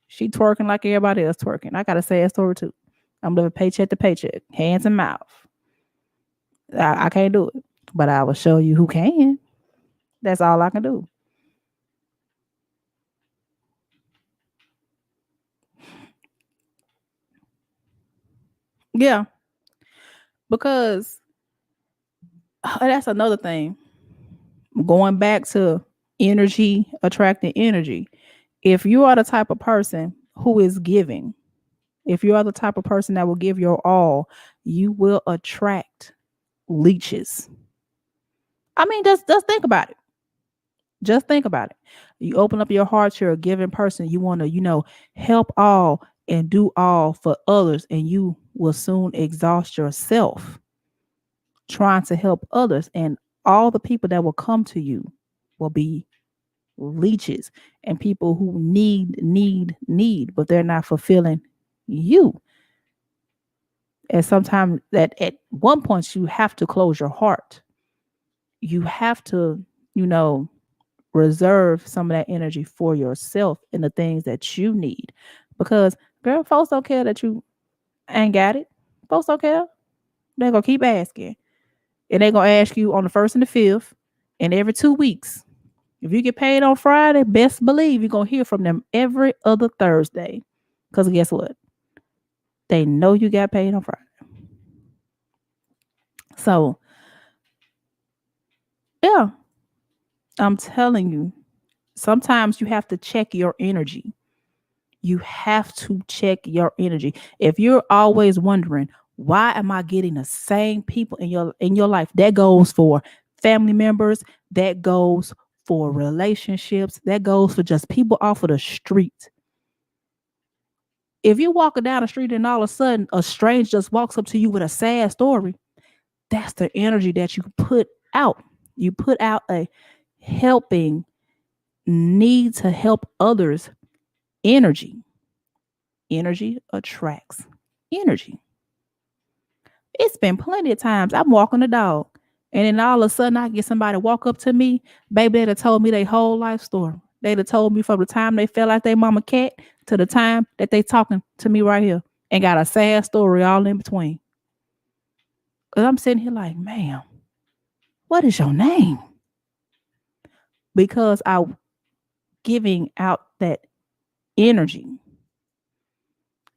She twerking like everybody else twerking. I got a sad story too. I'm living paycheck to paycheck, hands and mouth. I can't do it, but I will show you who can. That's all I can do. Yeah, because that's another thing. Going back to energy, attracting energy. If you are the type of person who is giving, if you are the type of person that will give your all, you will attract leeches. I mean, just think about it. Just think about it. You open up your heart, you're a giving person. You want to, help all and do all for others, and you will soon exhaust yourself trying to help others. And all the people that will come to you will be leeches and people who need, but they're not fulfilling you. And sometimes that at one point you have to close your heart. You have to, you know, reserve some of that energy for yourself and the things that you need. Because girl, folks don't care that you ain't got it. Folks don't care. They're gonna keep asking. And they're gonna ask you on the first and the fifth and every 2 weeks. If you get paid on Friday, best believe you're gonna hear from them every other Thursday. Because guess what? They know you got paid on Friday. So yeah, I'm telling you, sometimes you have to check your energy. You have to check your energy. If you're always wondering, why am I getting the same people in your life? That goes for family members, that goes for relationships, that goes for just people off of the street. If you're walking down the street and all of a sudden a stranger just walks up to you with a sad story, that's the energy that you put out. You put out a helping, need to help others energy. Energy attracts energy. It's been plenty of times I'm walking the dog, and then all of a sudden I get somebody walk up to me, baby, they'd have told me their whole life story. They'd have told me from the time they fell out their mama cat to the time that they talking to me right here, and got a sad story all in between. Cause I'm sitting here like, ma'am, what is your name? Because I giving out that energy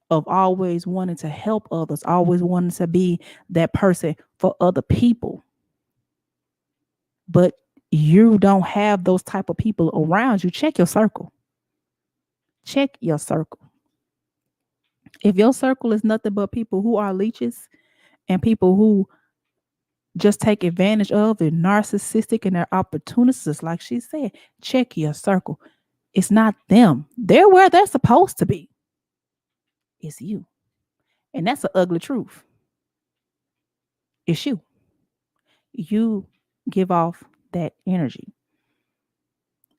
of always wanting to help others, always wanting to be that person for other people. But you don't have those type of people around you. Check your circle. Check your circle. If your circle is nothing but people who are leeches and people who just take advantage of and narcissistic and they're opportunists, like she said, check your circle. It's not them. They're where they're supposed to be. It's you. And that's an ugly truth. It's you. You give off that energy.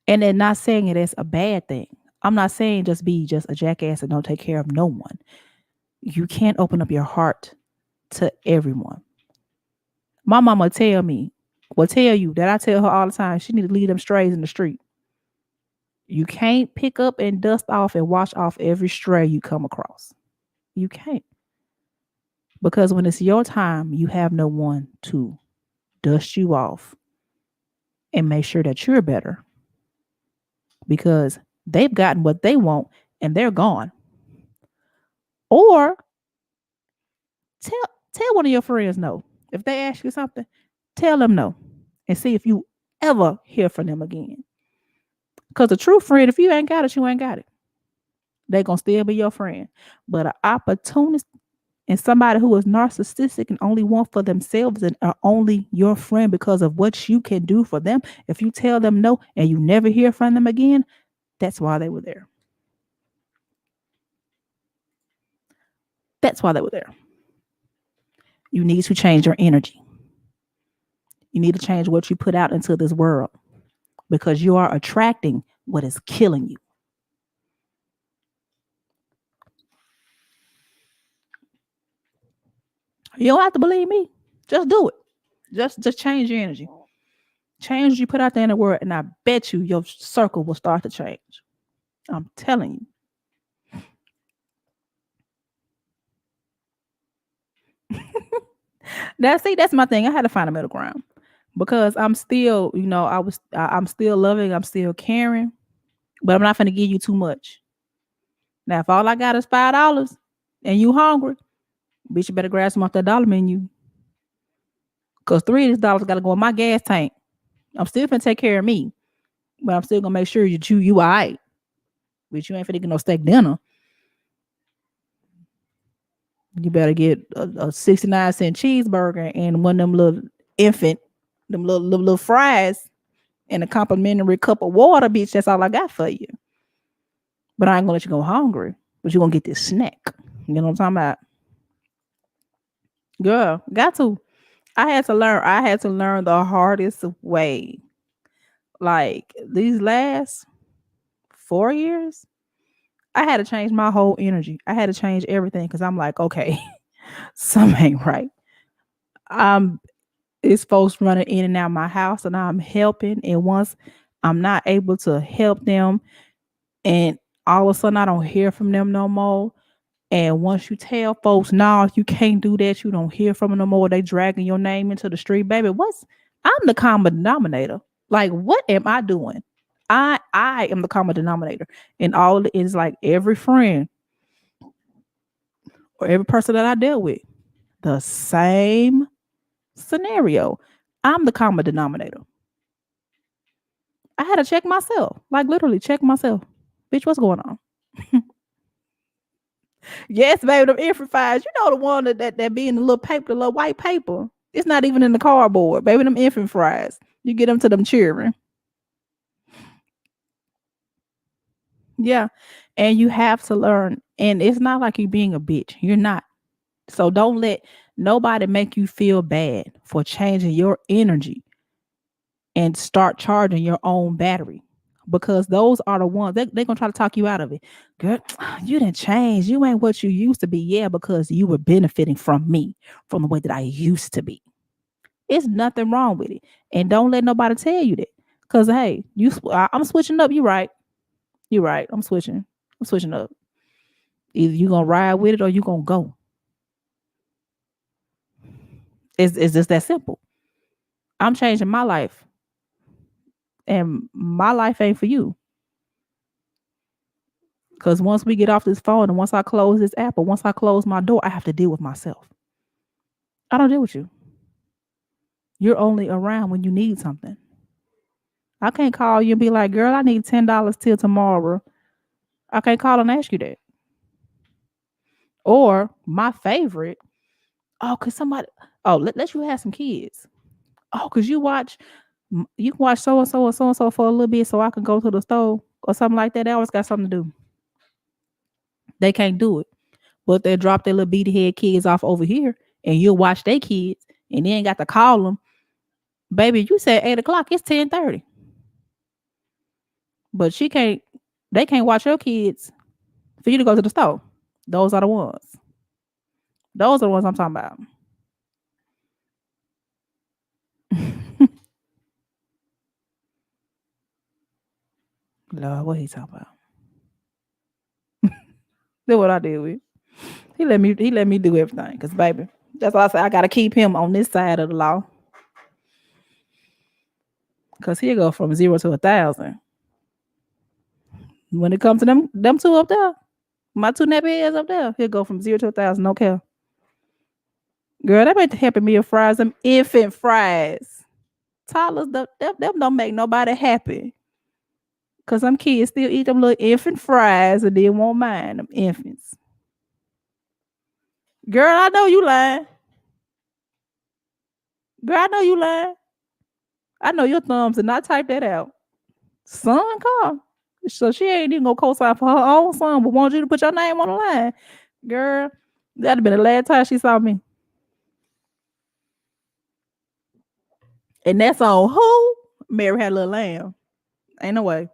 And they're not saying it as a bad thing. I'm not saying just be just a jackass and don't take care of no one. You can't open up your heart to everyone. My mama tell me, will tell you that I tell her all the time, she need to leave them strays in the street. You can't pick up and dust off and wash off every stray you come across. You can't. Because when it's your time, you have no one to dust you off and make sure that you're better because they've gotten what they want and they're gone. Or tell tell one of your friends no. If they ask you something, tell them no and see if you ever hear from them again. Because a true friend, if you ain't got it, you ain't got it. They gonna still be your friend. But an opportunist and somebody who is narcissistic and only want for themselves and are only your friend because of what you can do for them, if you tell them no and you never hear from them again, that's why they were there. That's why they were there. You need to change your energy. You need to change what you put out into this world because you are attracting what is killing you. You don't have to believe me. Just do it. Just change your energy. Change what you put out there in the world, and I bet you your circle will start to change. I'm telling you. That's my thing. I had to find a middle ground because I'm still, I'm still loving, I'm still caring, but I'm not gonna give you too much. Now, if all I got is $5 and you hungry, bitch, you better grab some off that dollar menu. Cause three of these dollars gotta go in my gas tank. I'm still gonna take care of me, but I'm still gonna make sure you all right. Bitch, you ain't finna get no steak dinner. You better get a 69-cent cheeseburger and one of them little infant, them little fries and a complimentary cup of water, bitch. That's all I got for you. But I ain't gonna let you go hungry. But you're gonna get this snack. You know what I'm talking about? Girl, got to. I had to learn the hardest way. Like these last 4 years, I had to change my whole energy. I had to change everything because I'm like, okay, something ain't right. I'm It's folks running in and out my house and I'm helping. And once I'm not able to help them and all of a sudden I don't hear from them no more. And once you tell folks, no, you can't do that, you don't hear from them no more, they dragging your name into the street, baby. I'm the common denominator. Like, what am I doing? I am the common denominator. And all it is like every friend or every person that I deal with, the same scenario. I'm the common denominator. I had to check myself, like literally check myself. Bitch, what's going on? Yes, baby, them infant fries. You know the one that be in the little paper, the little white paper. It's not even in the cardboard, baby. Them infant fries. You get them to them children. Yeah, and you have to learn. And it's not like you being a bitch. You're not. So don't let nobody make you feel bad for changing your energy and start charging your own battery because those are the ones they're gonna try to talk you out of it. Girl, you didn't change. You ain't what you used to be. Yeah, because you were benefiting from me, from the way that I used to be. It's nothing wrong with it. And don't let nobody tell you that. Because, hey, I'm switching up. You right. You right. I'm switching. I'm switching up. Either you going to ride with it or you going to go. It's just that simple. I'm changing my life. And my life ain't for you. Because once we get off this phone and once I close this app or once I close my door, I have to deal with myself. I don't deal with you. You're only around when you need something. I can't call you and be like, girl, I need $10 till tomorrow. I can't call and ask you that. Or my favorite, oh, cause somebody, oh, let you have some kids. Oh, cause you can watch so and so and so and so for a little bit, so I can go to the store or something like that. They always got something to do. They can't do it, but they drop their little beady head kids off over here, and you'll watch their kids, and then got to call them, baby. You said 8 o'clock. It's 10:30, but she can't. They can't watch your kids for you to go to the store. Those are the ones. Those are the ones I'm talking about. Lord, what he talking about? That's what I did with. He let me do everything. Cause baby, that's why I say I gotta keep him on this side of the law. Cause he'll go from 0 to 1,000. When it comes to them two up there, my two nappy heads up there, he'll go from 0 to 1,000, no care. Girl, that ain't Happy Meal fries, them infant fries. Toddlers, them don't make nobody happy. Cause some kids still eat them little infant fries and they won't mind them infants. Girl, I know you lying. Girl, I know you lying. I know your thumbs did not type that out. Son, call. So she ain't even gonna co-sign for her own son, but want you to put your name on the line. Girl, that'd have been the last time she saw me. And that's on who? Mary Had a Little Lamb. Ain't no way.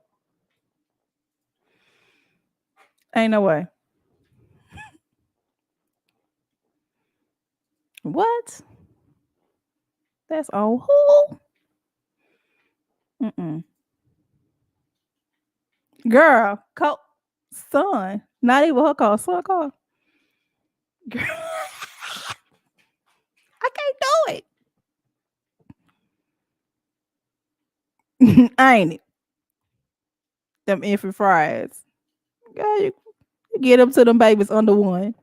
Ain't no way. What? That's on who? Mm-mm. Girl, son. Not even her call. Son call. Girl, I can't do it. Ain't it? Them infant fries. Girl, you get them to them babies under one.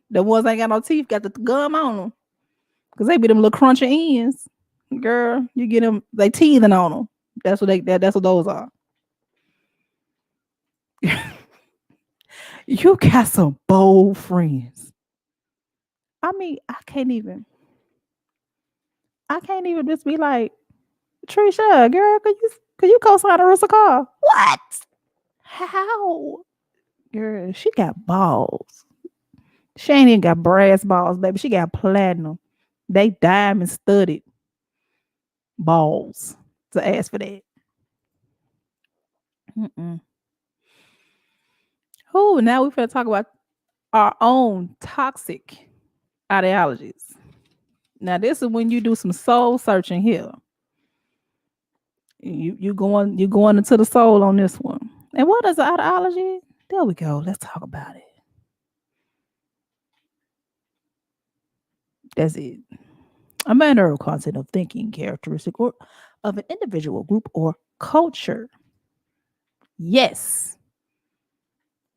The ones ain't got no teeth, got the gum on them. Cause they be them little crunchy ends. Girl, you get them, they teething on them. That's what those are. You got some bold friends. I mean, I can't even just be like, Trisha, girl, could you co-sign Arissa car? What? How? Girl, she got balls. She ain't even got brass balls, baby. She got platinum. They diamond studded balls to ask for that. Mm-mm. Oh, now we're going to talk about our own toxic ideologies. Now, this is when you do some soul searching here. You going into the soul on this one. And what is ideology? There we go. Let's talk about it. That's it. A manner of content of thinking, characteristic, or of an individual, group, or culture. Yes,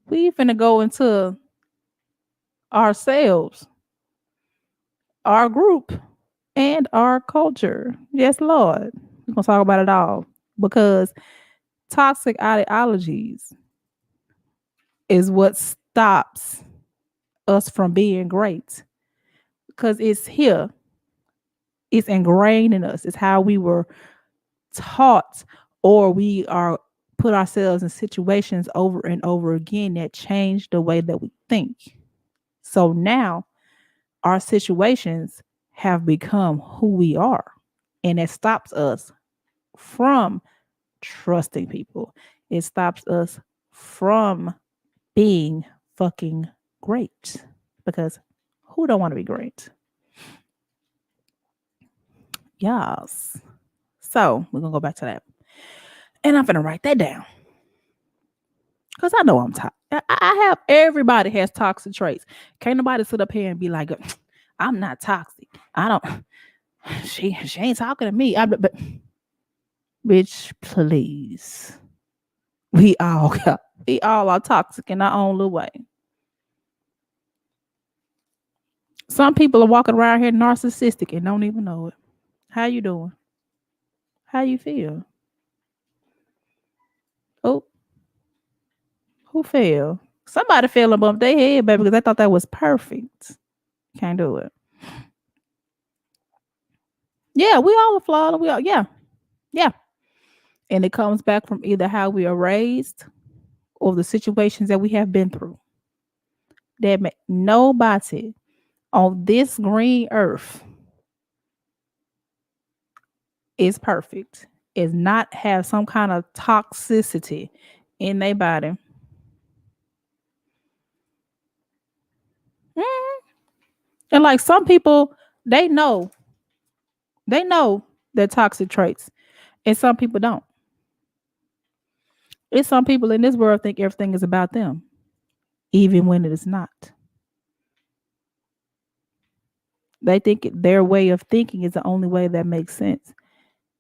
we finna go into ourselves, our group, and our culture. Yes, Lord. We're gonna talk about it all because toxic ideologies is what stops us from being great. Because it's here, it's ingrained in us. It's how we were taught, or we are put ourselves in situations over and over again that change the way that we think. So now our situations have become who we are, and it stops us from trusting people. It stops us from being fucking great because who don't want to be great? Yes. So we're gonna go back to that, and I'm gonna write that down because I know I'm toxic. I have everybody has toxic traits. Can't nobody sit up here and be like, I'm not toxic. I don't. She ain't talking to me. But bitch, please. We all are toxic in our own little way. Some people are walking around here narcissistic and don't even know it. How you doing? How you feel? Oh, who fell? Somebody fell above their head, baby, because they thought that was perfect. Can't do it. Yeah, we all are flawed. We all, yeah, yeah. And it comes back from either how we are raised or the situations that we have been through. That nobody on this green earth is perfect. Is not have some kind of toxicity in their body. Mhm. And like some people, they know, they know their toxic traits, and some people don't. It's some people in this world think everything is about them, even when it is not. They think their way of thinking is the only way that makes sense,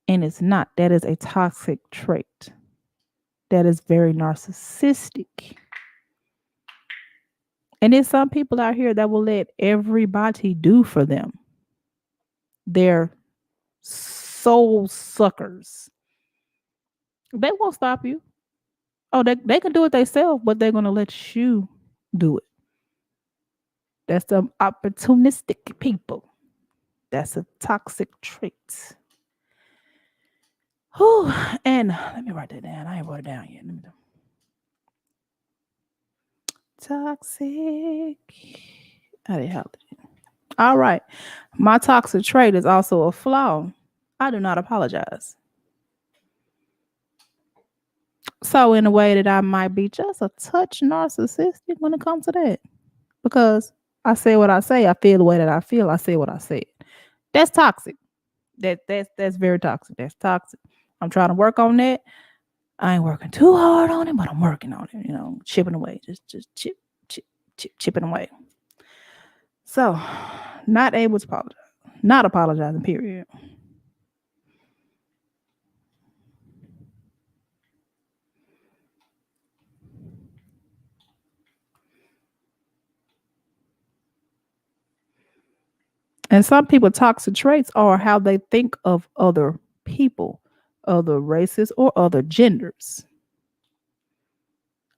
and it's not. That is a toxic trait. That is very narcissistic. And there's some people out here that will let everybody do for them. They're soul suckers. They won't stop you. Oh, they can do it themselves, but they're gonna let you do it. That's the opportunistic people. That's a toxic trait. Whew. And let me write that down. I ain't wrote it down yet. Let me do. Toxic. I didn't have it. All right. My toxic trait is also a flaw. I do not apologize. So, in a way that I might be just a touch narcissistic when it comes to that, because I say what I say, I feel the way that I feel, I say what I said. That's toxic. That's very toxic. That's toxic. I'm trying to work on that. I ain't working too hard on it, but I'm working on it. Chipping away, just chipping away. So, not able to apologize, not apologizing. Period. And some people toxic traits are how they think of other people, other races, or other genders.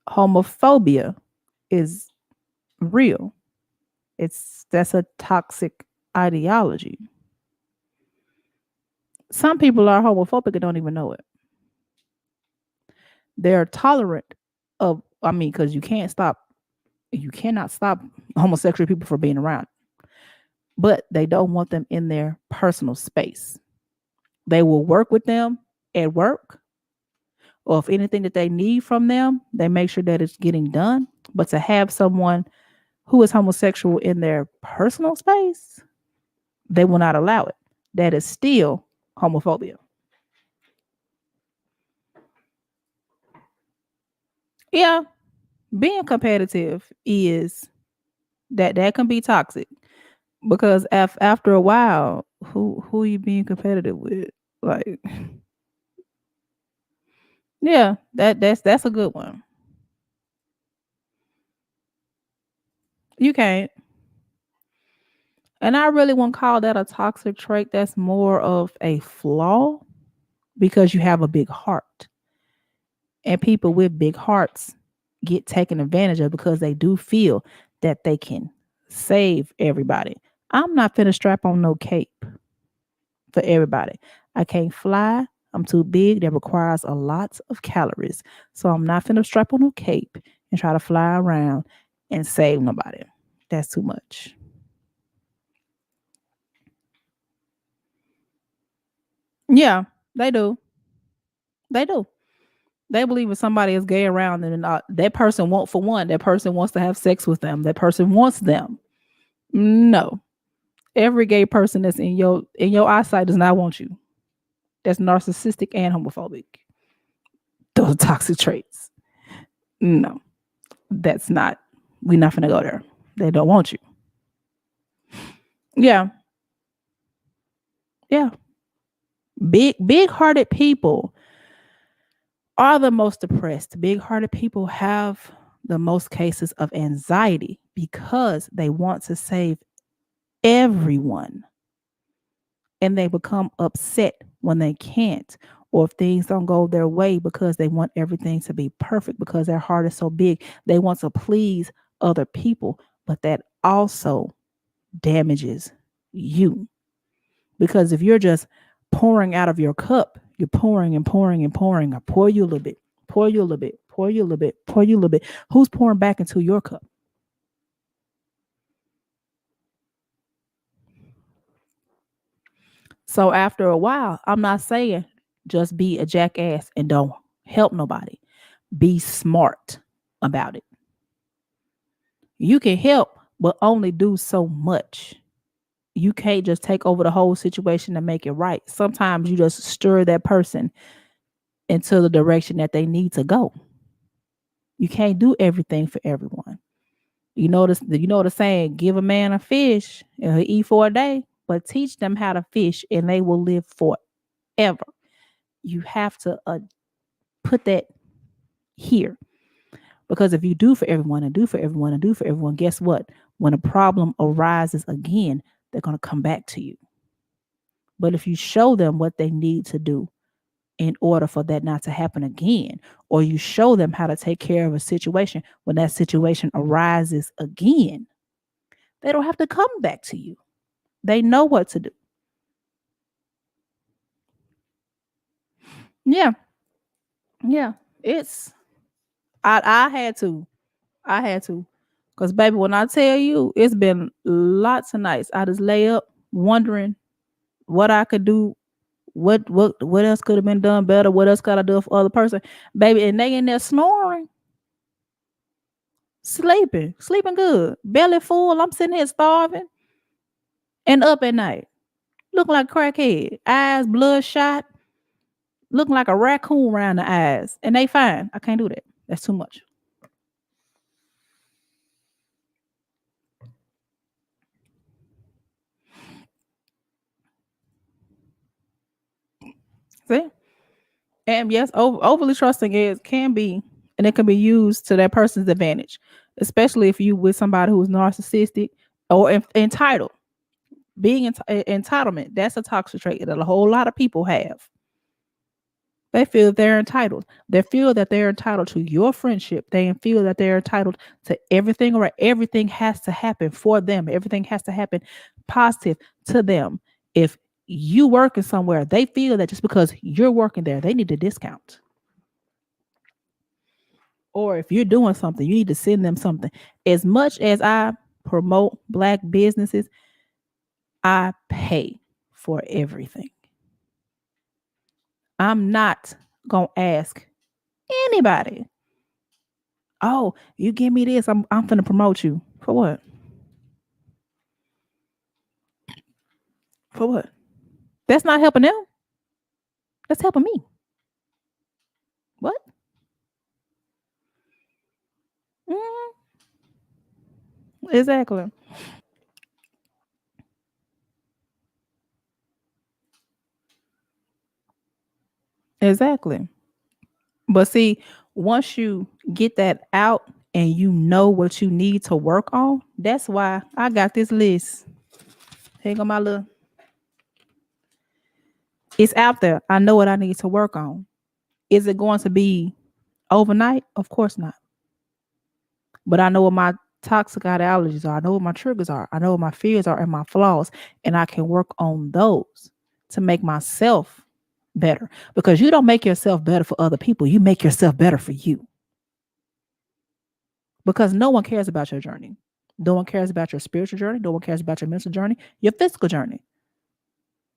Homophobia is real. That's a toxic ideology. Some people are homophobic and don't even know it. They're tolerant of, because you cannot stop homosexual people from being around, but they don't want them in their personal space. They will work with them at work, or if anything that they need from them, they make sure that it's getting done. But to have someone who is homosexual in their personal space, they will not allow it. That is still homophobia. Yeah, being competitive is that can be toxic, because after a while, who are you being competitive with? Like, yeah, that's a good one. You can't. And I really won't call that a toxic trait. That's more of a flaw, because you have a big heart. And people with big hearts get taken advantage of because they do feel that they can save everybody. I'm not finna strap on no cape for everybody. I can't fly. I'm too big. That requires a lot of calories. So I'm not finna strap on no cape and try to fly around and save nobody. That's too much. Yeah, they do. They do. They believe if somebody is gay around and that person won't, for one, that person wants to have sex with them. That person wants them. No. Every gay person that's in your eyesight does not want you. That's narcissistic and homophobic. Those are toxic traits. No, that's not. We're not gonna go there. They don't want you. Yeah, yeah. Big hearted people are the most depressed. Big hearted people have the most cases of anxiety because they want to save everyone, and they become upset when they can't, or if things don't go their way, because they want everything to be perfect, because their heart is so big. They want to please other people, but that also damages you, because if you're just pouring out of your cup, you're pouring and pouring and pouring. I pour you a little bit, pour you a little bit, pour you a little bit, pour you a little bit. Who's pouring back into your cup? So after a while, I'm not saying just be a jackass and don't help nobody. Be smart about it. You can help, but only do so much. You can't just take over the whole situation and make it right. Sometimes you just stir that person into the direction that they need to go. You can't do everything for everyone. You know the saying, give a man a fish and he'll eat for a day, but teach them how to fish and they will live forever. You have to put that here. Because if you do for everyone and do for everyone and do for everyone, guess what? When a problem arises again, they're going to come back to you. But if you show them what they need to do in order for that not to happen again, or you show them how to take care of a situation when that situation arises again, they don't have to come back to you. They know what to do. Yeah. Yeah. It's I had to. I had to. Cause baby, when I tell you, it's been lots of nights. I just lay up wondering what I could do, what else could have been done better, what else could I do for other person, baby, and they in there snoring, sleeping good, belly full. I'm sitting here starving and up at night, looking like a crackhead, eyes bloodshot, looking like a raccoon around the eyes, and they fine. I can't do that. That's too much. See? And yes, overly trusting is can be, and it can be used to that person's advantage, especially if you with somebody who's narcissistic or entitled. Being entitlement, that's a toxic trait that a whole lot of people have. They feel they're entitled. They feel that they're entitled to your friendship. They feel that they're entitled to everything, or everything has to happen for them. Everything has to happen positive to them. If you working somewhere, they feel that just because you're working there, they need a discount. Or if you're doing something, you need to send them something. As much as I promote Black businesses, I pay for everything. I'm not going to ask anybody, oh, you give me this, I'm finna promote you. For what? For what? That's not helping them. That's helping me. What? Mhm. Exactly. Exactly. But see, once you get that out and you know what you need to work on, that's why I got this list. Here go my little. It's out there. I know what I need to work on. Is it going to be overnight? Of course not. But I know what my toxic ideologies are. I know what my triggers are. I know what my fears are and my flaws. And I can work on those to make myself better. Because you don't make yourself better for other people. You make yourself better for you. Because no one cares about your journey. No one cares about your spiritual journey. No one cares about your mental journey, your physical journey.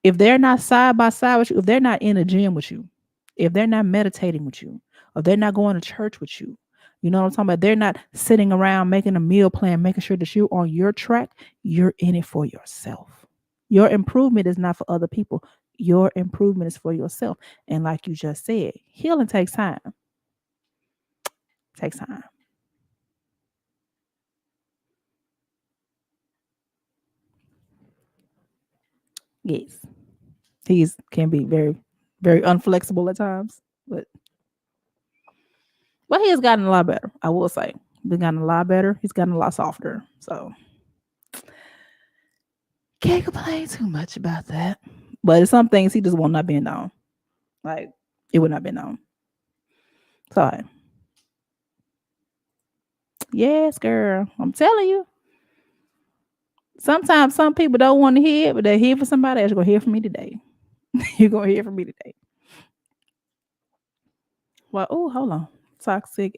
If they're not side by side with you, if they're not in a gym with you, if they're not meditating with you, if they're not going to church with you, you know what I'm talking about? They're not sitting around making a meal plan, making sure that you're on your track. You're in it for yourself. Your improvement is not for other people. Your improvement is for yourself. And like you just said, healing takes time. Takes time. Yes. He's can be very, very unflexible at times. But he has gotten a lot better, I will say. Been gotten a lot better. He's gotten a lot softer. So can't complain too much about that. But some things he just will not be known. Like it would not be known. So yes, girl. I'm telling you. Sometimes some people don't want to hear it, but they hear for somebody else. You're gonna hear from me today. You're gonna hear from me today. Well, oh, hold on. Toxic.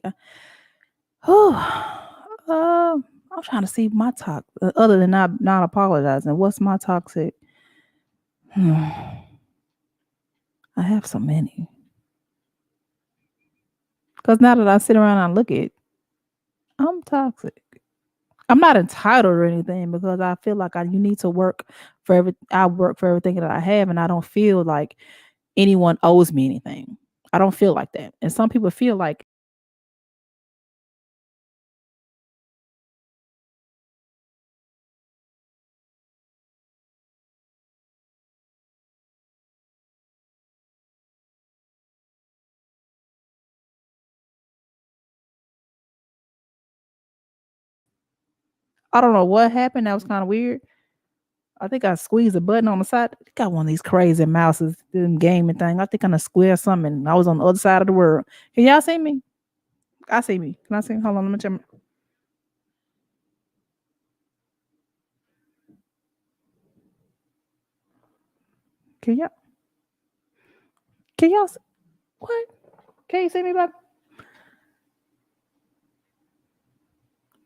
I'm trying to see my toxic. Other than not apologizing, what's my toxic? I have so many. Because now that I sit around and look at, I'm toxic. I'm not entitled or anything because I feel like you need to work for I work for everything that I have, and I don't feel like anyone owes me anything. I don't feel like that. And some people feel like I don't know what happened. That was kind of weird. I think I squeezed a button on the side. I got one of these crazy mouses, them gaming thing. I think I square something. And I was on the other side of the world. Can y'all see me? I see me. Can I see? Hold on, let me check. Can y'all? Can y'all? What? Can you see me, baby?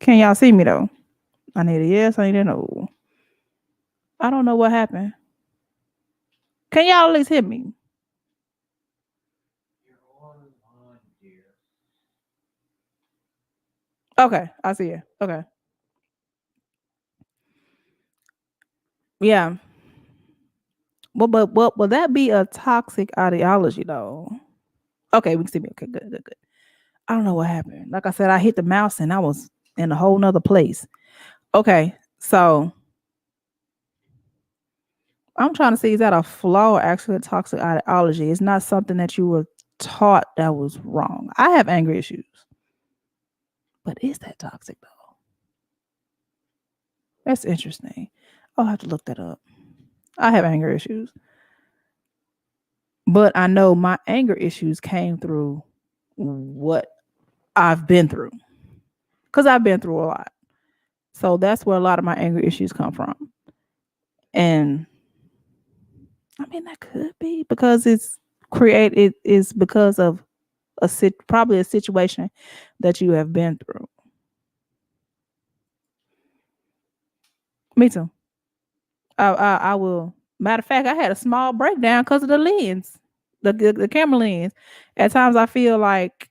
Can y'all see me though? I need a yes. I need a no. I don't know what happened. Can y'all at least hear me? Okay, I see you. Okay, yeah. But will that be a toxic ideology though? Okay, we can see me. Okay, good, good, good. I don't know what happened. Like I said, I hit the mouse and I was in a whole nother place. Okay, so I'm trying to see, is that a flaw or actually a toxic ideology? It's not something that you were taught that was wrong. I have anger issues, but is that toxic though? That's interesting. I'll have to look that up. I have anger issues, but I know my anger issues came through what I've been through because I've been through a lot. So that's where a lot of my anger issues come from. And I mean, that could be because it's created, it is because of probably a situation that you have been through. Me too. I will. Matter of fact, I had a small breakdown because of the lens, the camera lens. At times, I feel like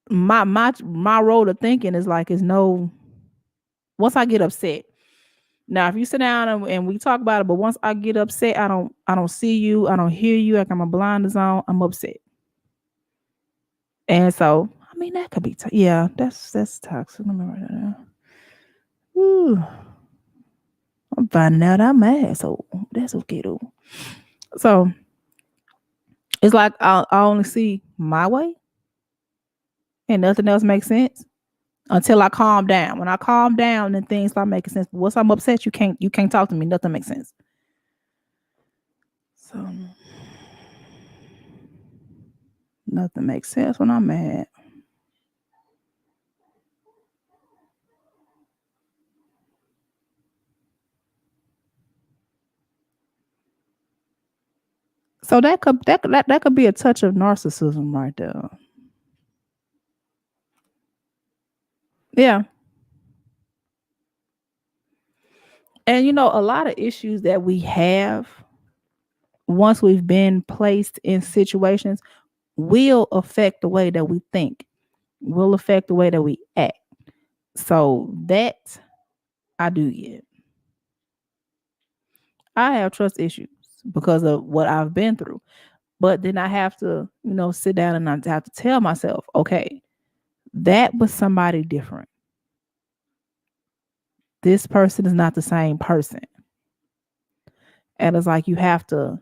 my role of thinking is like is no. Once I get upset, now if you sit down and we talk about it, but once I get upset, I don't see you, I don't hear you, like I'm a blinders on. I'm upset, and so I mean that could be yeah, that's toxic. Let me write that down. Ooh, I'm finding out I'm an asshole. That's okay though. So it's like I only see my way and nothing else makes sense until I calm down. When I calm down, then things start making sense. But once I'm upset, you can't talk to me. Nothing makes sense. So nothing makes sense when I'm mad. So that could be a touch of narcissism right there. Yeah. And a lot of issues that we have once we've been placed in situations will affect the way that we think, will affect the way that we act. So that I do get. I have trust issues because of what I've been through. But then I have to, sit down and I have to tell myself, okay, that was somebody different. This person is not the same person. And it's like you have to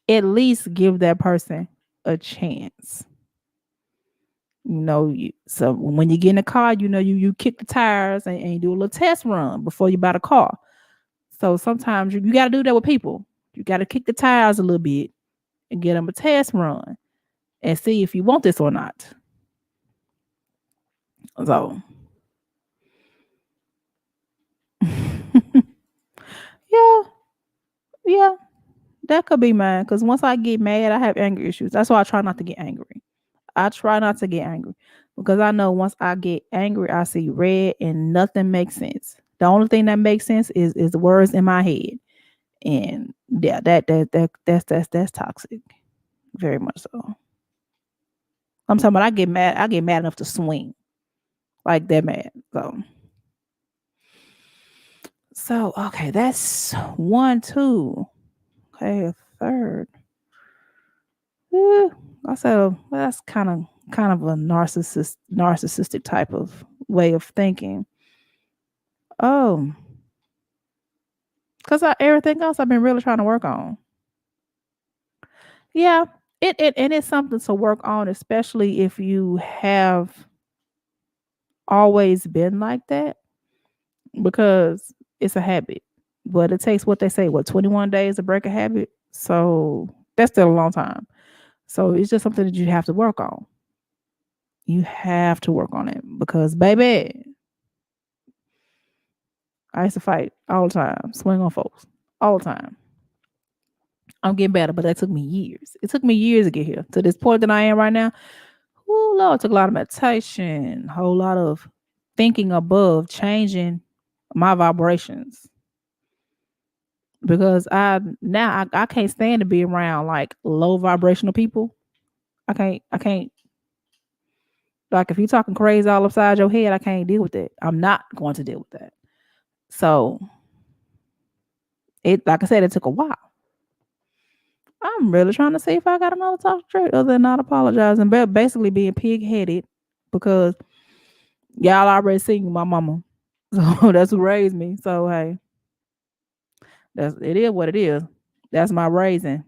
at least give that person a chance. So when you get in the car, you kick the tires and you do a little test run before you buy the car. So sometimes you got to do that with people. You got to kick the tires a little bit and get them a test run and see if you want this or not. So, yeah, yeah, that could be mine. Because once I get mad, I have anger issues. That's why I try not to get angry. I try not to get angry because I know once I get angry, I see red and nothing makes sense. The only thing that makes sense is the words in my head, and yeah, that's toxic, very much so. I'm talking about I get mad. I get mad enough to swing like that mad. So okay, that's one, two. Okay, a third. Eh, I said, well, that's kind of a narcissistic type of way of thinking. Oh, because everything else I've been really trying to work on. Yeah, it and it's something to work on, especially if you have always been like that, because it's a habit. But it takes what they say, what, 21 days to break a habit. So that's still a long time. So it's just something that you have to work on. You have to work on it because, baby, I used to fight all the time, swing on folks all the time. I'm getting better, but that took me years. It took me years to get here to this point that I am right now. Oh Lord, it took a lot of meditation, a whole lot of thinking above, changing my vibrations because I can't stand to be around like low vibrational people. I can't like if you're talking crazy all upside your head, I can't deal with that. I'm not going to deal with that. So it like I said, it took a while. I'm really trying to see if I got another talk straight other than not apologizing, but basically being pig headed because y'all already seen my mama. So that's who raised me. So hey, that's it is what it is. That's my raising.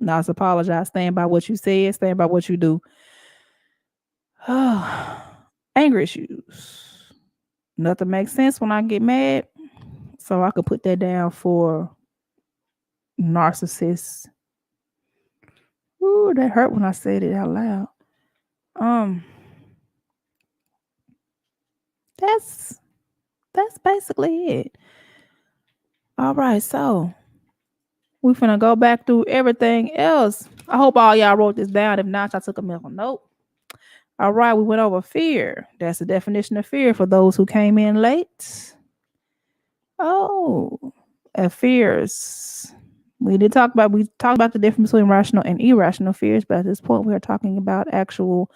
Not to apologize. Stand by what you said, stand by what you do. Anger issues. Nothing makes sense when I get mad. So I could put that down for narcissists. Ooh, that hurt when I said it out loud. Um, that's that's basically it. All right, so we finna go back through everything else. I hope all y'all wrote this down. If not, I took a mental note. All right, we went over fear. That's the definition of fear for those who came in late. Oh, fears. We talked about the difference between rational and irrational fears, but at this point we are talking about actual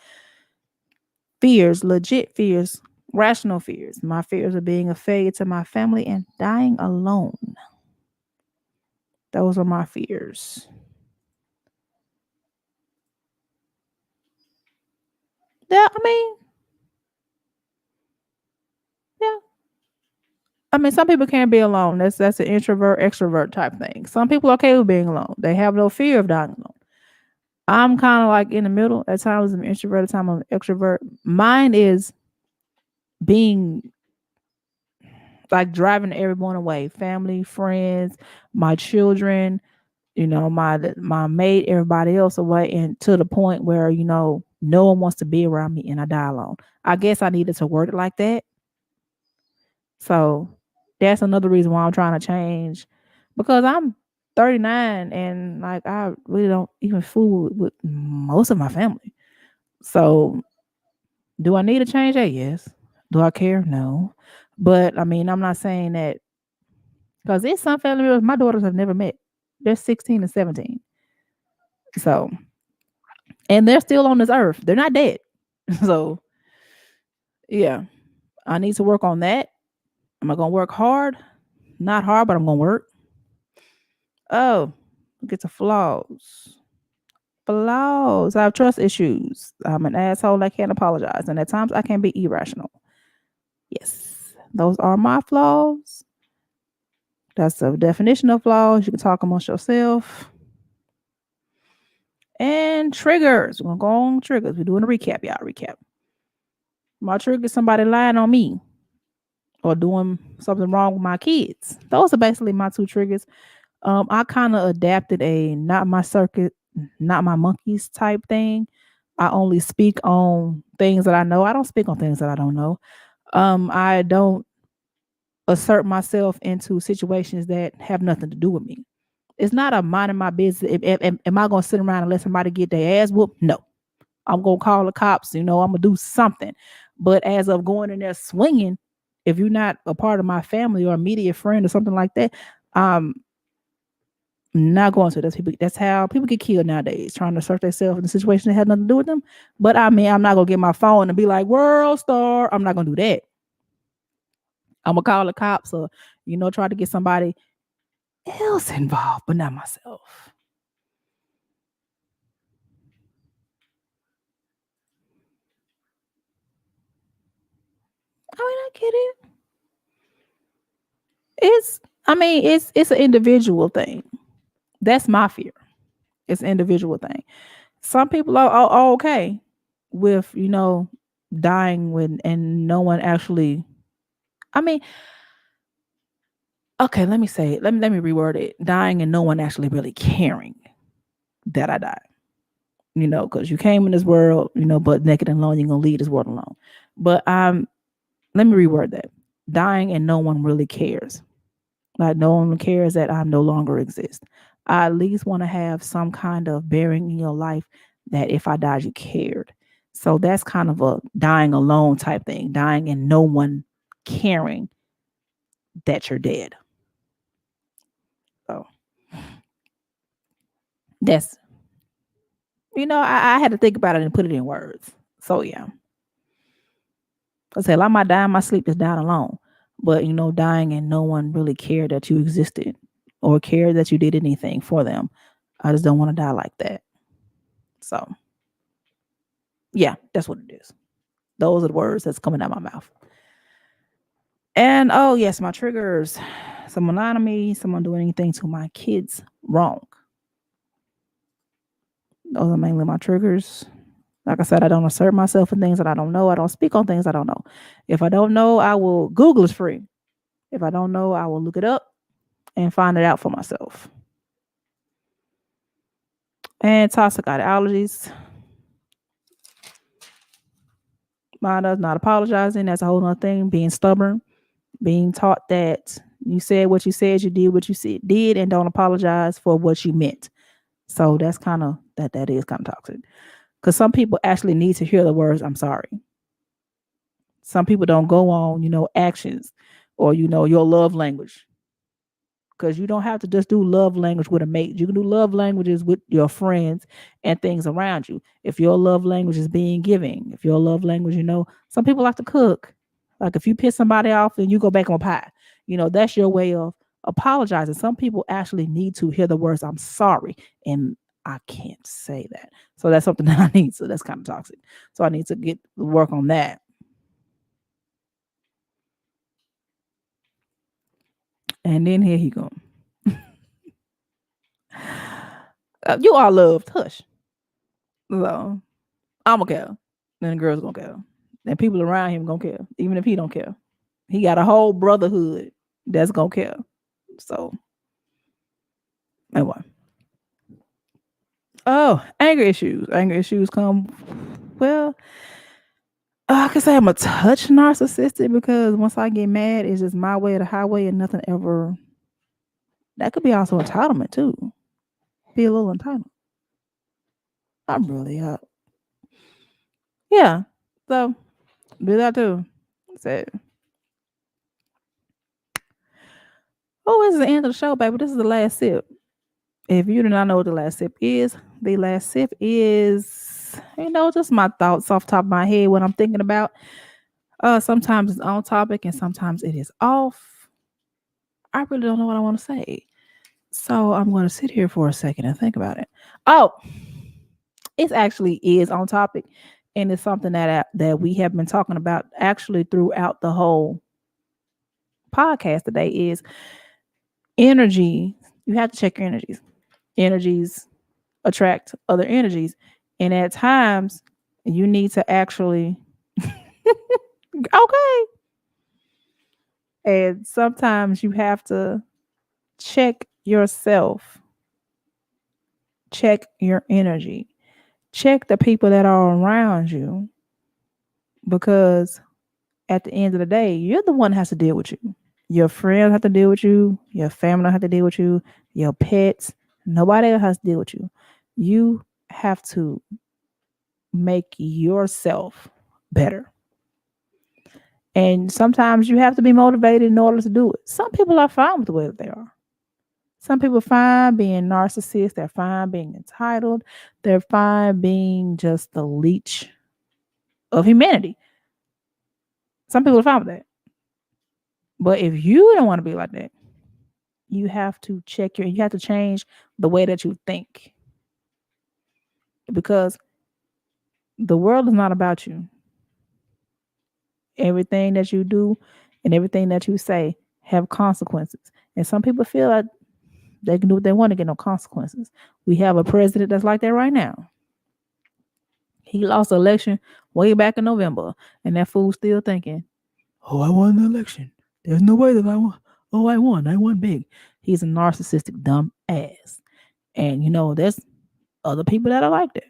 fears, legit fears, rational fears. My fears of being a failure to my family and dying alone. Those are my fears. Yeah, yeah. I mean, some people can't be alone. That's an introvert extrovert type thing. Some people are okay with being alone. They have no fear of dying alone. I'm kind of like in the middle. At times I'm an introvert, at times I'm an extrovert. Mine is being like driving everyone away, family, friends, my children, my mate, everybody else away, and to the point where no one wants to be around me, and I die alone. I guess I needed to word it like that. So that's another reason why I'm trying to change, because I'm 39 and like I really don't even fool with most of my family. So do I need to change that? Yes. Do I care? No. But I mean, I'm not saying that because there's some family members my daughters have never met. They're 16 and 17. So, and they're still on this earth. They're not dead. So, yeah, I need to work on that. Am I going to work hard? Not hard, but I'm going to work. Oh, get to flaws. Flaws. I have trust issues. I'm an asshole. I can't apologize. And at times I can be irrational. Yes, those are my flaws. That's the definition of flaws. You can talk amongst yourself. And triggers. We're going to go on triggers. We're doing a recap, y'all. Recap. My trigger is somebody lying on me or doing something wrong with my kids. Those are basically my two triggers. I kind of adapted a not my circuit, not my monkeys type thing. I only speak on things that I know. I don't speak on things that I don't know. I don't assert myself into situations that have nothing to do with me. It's not a minding my business. Am I going to sit around and let somebody get their ass whooped? No. I'm going to call the cops. I'm going to do something. But as of going in there swinging, if you're not a part of my family or immediate friend or something like that, um, not going to. That's how people get killed nowadays, trying to assert themselves in a situation that had nothing to do with them. But I mean, I'm not gonna get my phone and be like, world star. I'm not gonna do that. I'm gonna call the cops or, try to get somebody else involved, but not myself. I mean, I get it. It's I mean, it's an individual thing. That's my fear. It's an individual thing. Some people are okay with, dying when and no one actually I mean, okay, let me reword it. Dying and no one actually really caring that I died. Because you came in this world, but naked and alone, you're gonna leave this world alone. But let me reword that. Dying and no one really cares. Like no one cares that I no longer exist. I at least want to have some kind of bearing in your life that if I died, you cared. So that's kind of a dying alone type thing. Dying and no one caring that you're dead. So that's I had to think about it and put it in words. So yeah. I said, I might die in my sleep, just dying alone. But dying and no one really cared that you existed or cared that you did anything for them. I just don't want to die like that. So yeah, that's what it is. Those are the words that's coming out my mouth. And oh yes, my triggers. Someone lying to me, someone doing anything to my kids wrong. Those are mainly my triggers. Like I said, I don't assert myself in things that I don't know. I don't speak on things I don't know. If I don't know, I will Google is free. If I don't know, I will look it up and find it out for myself. And toxic ideologies. Mine does not apologizing. That's a whole nother thing. Being stubborn, being taught that you said what you said, you did what you did, and don't apologize for what you meant. So that's kind of that is kind of toxic. Because some people actually need to hear the words "I'm sorry." Some people don't go on, actions or your love language. Because you don't have to just do love language with a mate. You can do love languages with your friends and things around you. If your love language is being giving, if your love language, some people like to cook. Like if you piss somebody off and you go back on pie, that's your way of apologizing. Some people actually need to hear the words "I'm sorry," and I can't say that. So that's something that I need. So that's kind of toxic. So I need to get work on that. And then here he go. You are loved. Hush. So I'm gonna care. Then the girls gonna care. And people around him gonna care, even if he don't care. He got a whole brotherhood that's gonna care. So anyway. Oh, anger issues. Anger issues come. Well, I can say I'm a touch narcissistic because once I get mad, it's just my way or the highway, and nothing ever. That could be also entitlement too. Be a little entitled. I'm really up. Yeah. So do that too. So, oh, this is the end of the show, baby. This is the last sip. If you do not know what the last sip is, just my thoughts off the top of my head, what I'm thinking about. Sometimes it's on topic and sometimes it is off. I really don't know what I want to say. So I'm going to sit here for a second and think about it. Oh, it actually is on topic. And it's something that we have been talking about actually throughout the whole podcast today is energy. You have to check your energies. Energies attract other energies. And at times, you need to actually, okay. And sometimes you have to check yourself, check your energy, check the people that are around you, because at the end of the day, you're the one that has to deal with you. Your friends have to deal with you, your family have to deal with you, your pets, nobody else has to deal with you. You have to make yourself better. And sometimes you have to be motivated in order to do it. Some people are fine with the way that they are. Some people are fine being narcissists. They're fine being entitled. They're fine being just the leech of humanity. Some people are fine with that. But if you don't want to be like that, you have to you have to change the way that you think. Because the world is not about you. Everything that you do and everything that you say have consequences. And some people feel like they can do what they want to get no consequences. We have a president that's like that right now. He lost the election way back in November, and that fool's still thinking, "Oh, I won the election. There's no way that I won. Oh, I won. I won big." He's a narcissistic dumb ass. And there's other people that are like that.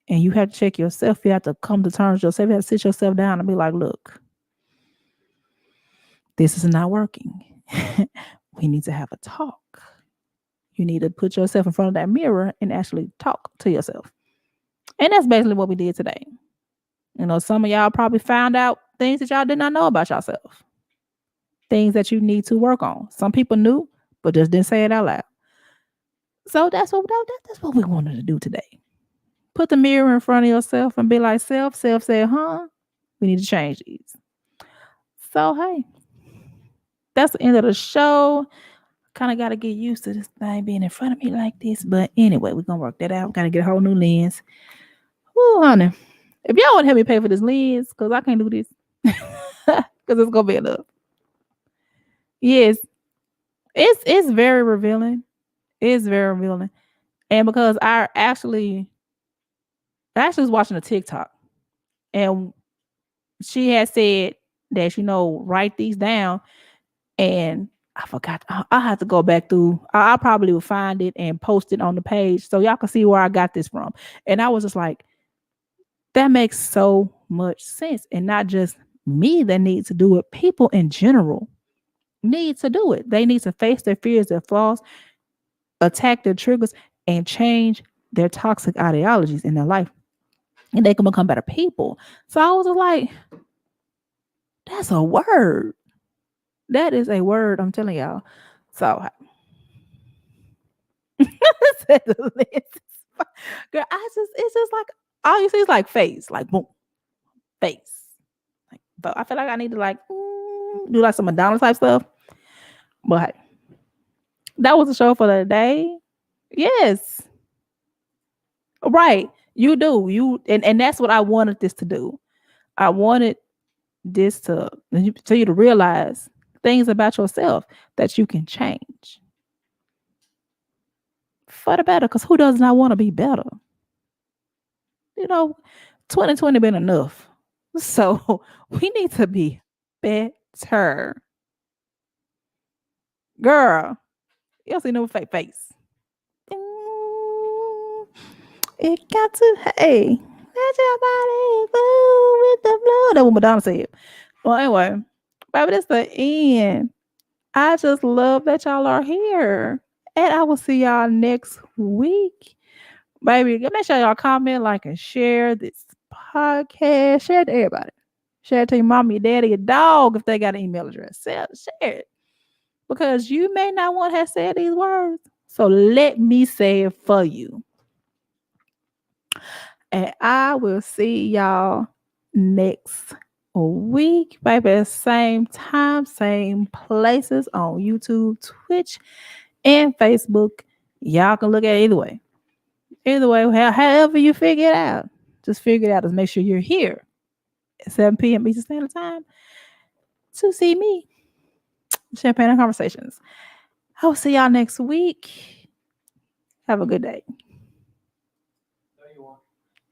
And you have to check yourself. You have to come to terms with yourself. You have to sit yourself down and be like, look, this is not working. We need to have a talk. You need to put yourself in front of that mirror and actually talk to yourself. And that's basically what we did today. Some of y'all probably found out things that y'all did not know about yourself, things that you need to work on. Some people knew, but just didn't say it out loud. So that's what we wanted to do today. Put the mirror in front of yourself and be like, self said, huh? We need to change these. So, hey, that's the end of the show. Kind of got to get used to this thing being in front of me like this. But anyway, we're going to work that out. Got to get a whole new lens. Ooh, honey. If y'all want to help me pay for this lens, because I can't do this. Because it's going to be enough. Yes. It's very revealing. It's very revealing. And because I actually was watching a TikTok. And she had said that, write these down. And I forgot. I have to go back through. I probably will find it and post it on the page so y'all can see where I got this from. And I was just like, that makes so much sense. And not just me that needs to do it. People in general need to do it. They need to face their fears, their flaws, attack their triggers, and change their toxic ideologies in their life. And they can become better people. So I was like, that's a word. That is a word, I'm telling y'all. So girl, it's just like all you see is like face, like boom, face. Like, but I feel like I need to like do like some Madonna type stuff. But hey, that was the show for the day. Yes, right. You do and that's what I wanted this to do. I wanted this to you to realize things about yourself that you can change for the better. Because who does not want to be better? 2020 been enough. So we need to be better. Girl, you don't see no fake face. It got to, hey, let your body move with the flow. That's what Madonna said. Well, anyway, baby, that's the end. I just love that y'all are here. And I will see y'all next week. Baby, make sure y'all comment, like, and share this podcast. Share it to everybody. Share it to your mom, your daddy, your dog if they got an email address. Share it. Because you may not want to have said these words. So let me say it for you. And I will see y'all next week, baby. Same time, same places on YouTube, Twitch, and Facebook. Y'all can look at it either way. Either way, however you figure it out, just figure it out. Just make sure you're here at 7 p.m. Eastern Standard Time to see me. Champagne and Conversations. I will see y'all next week. Have a good day.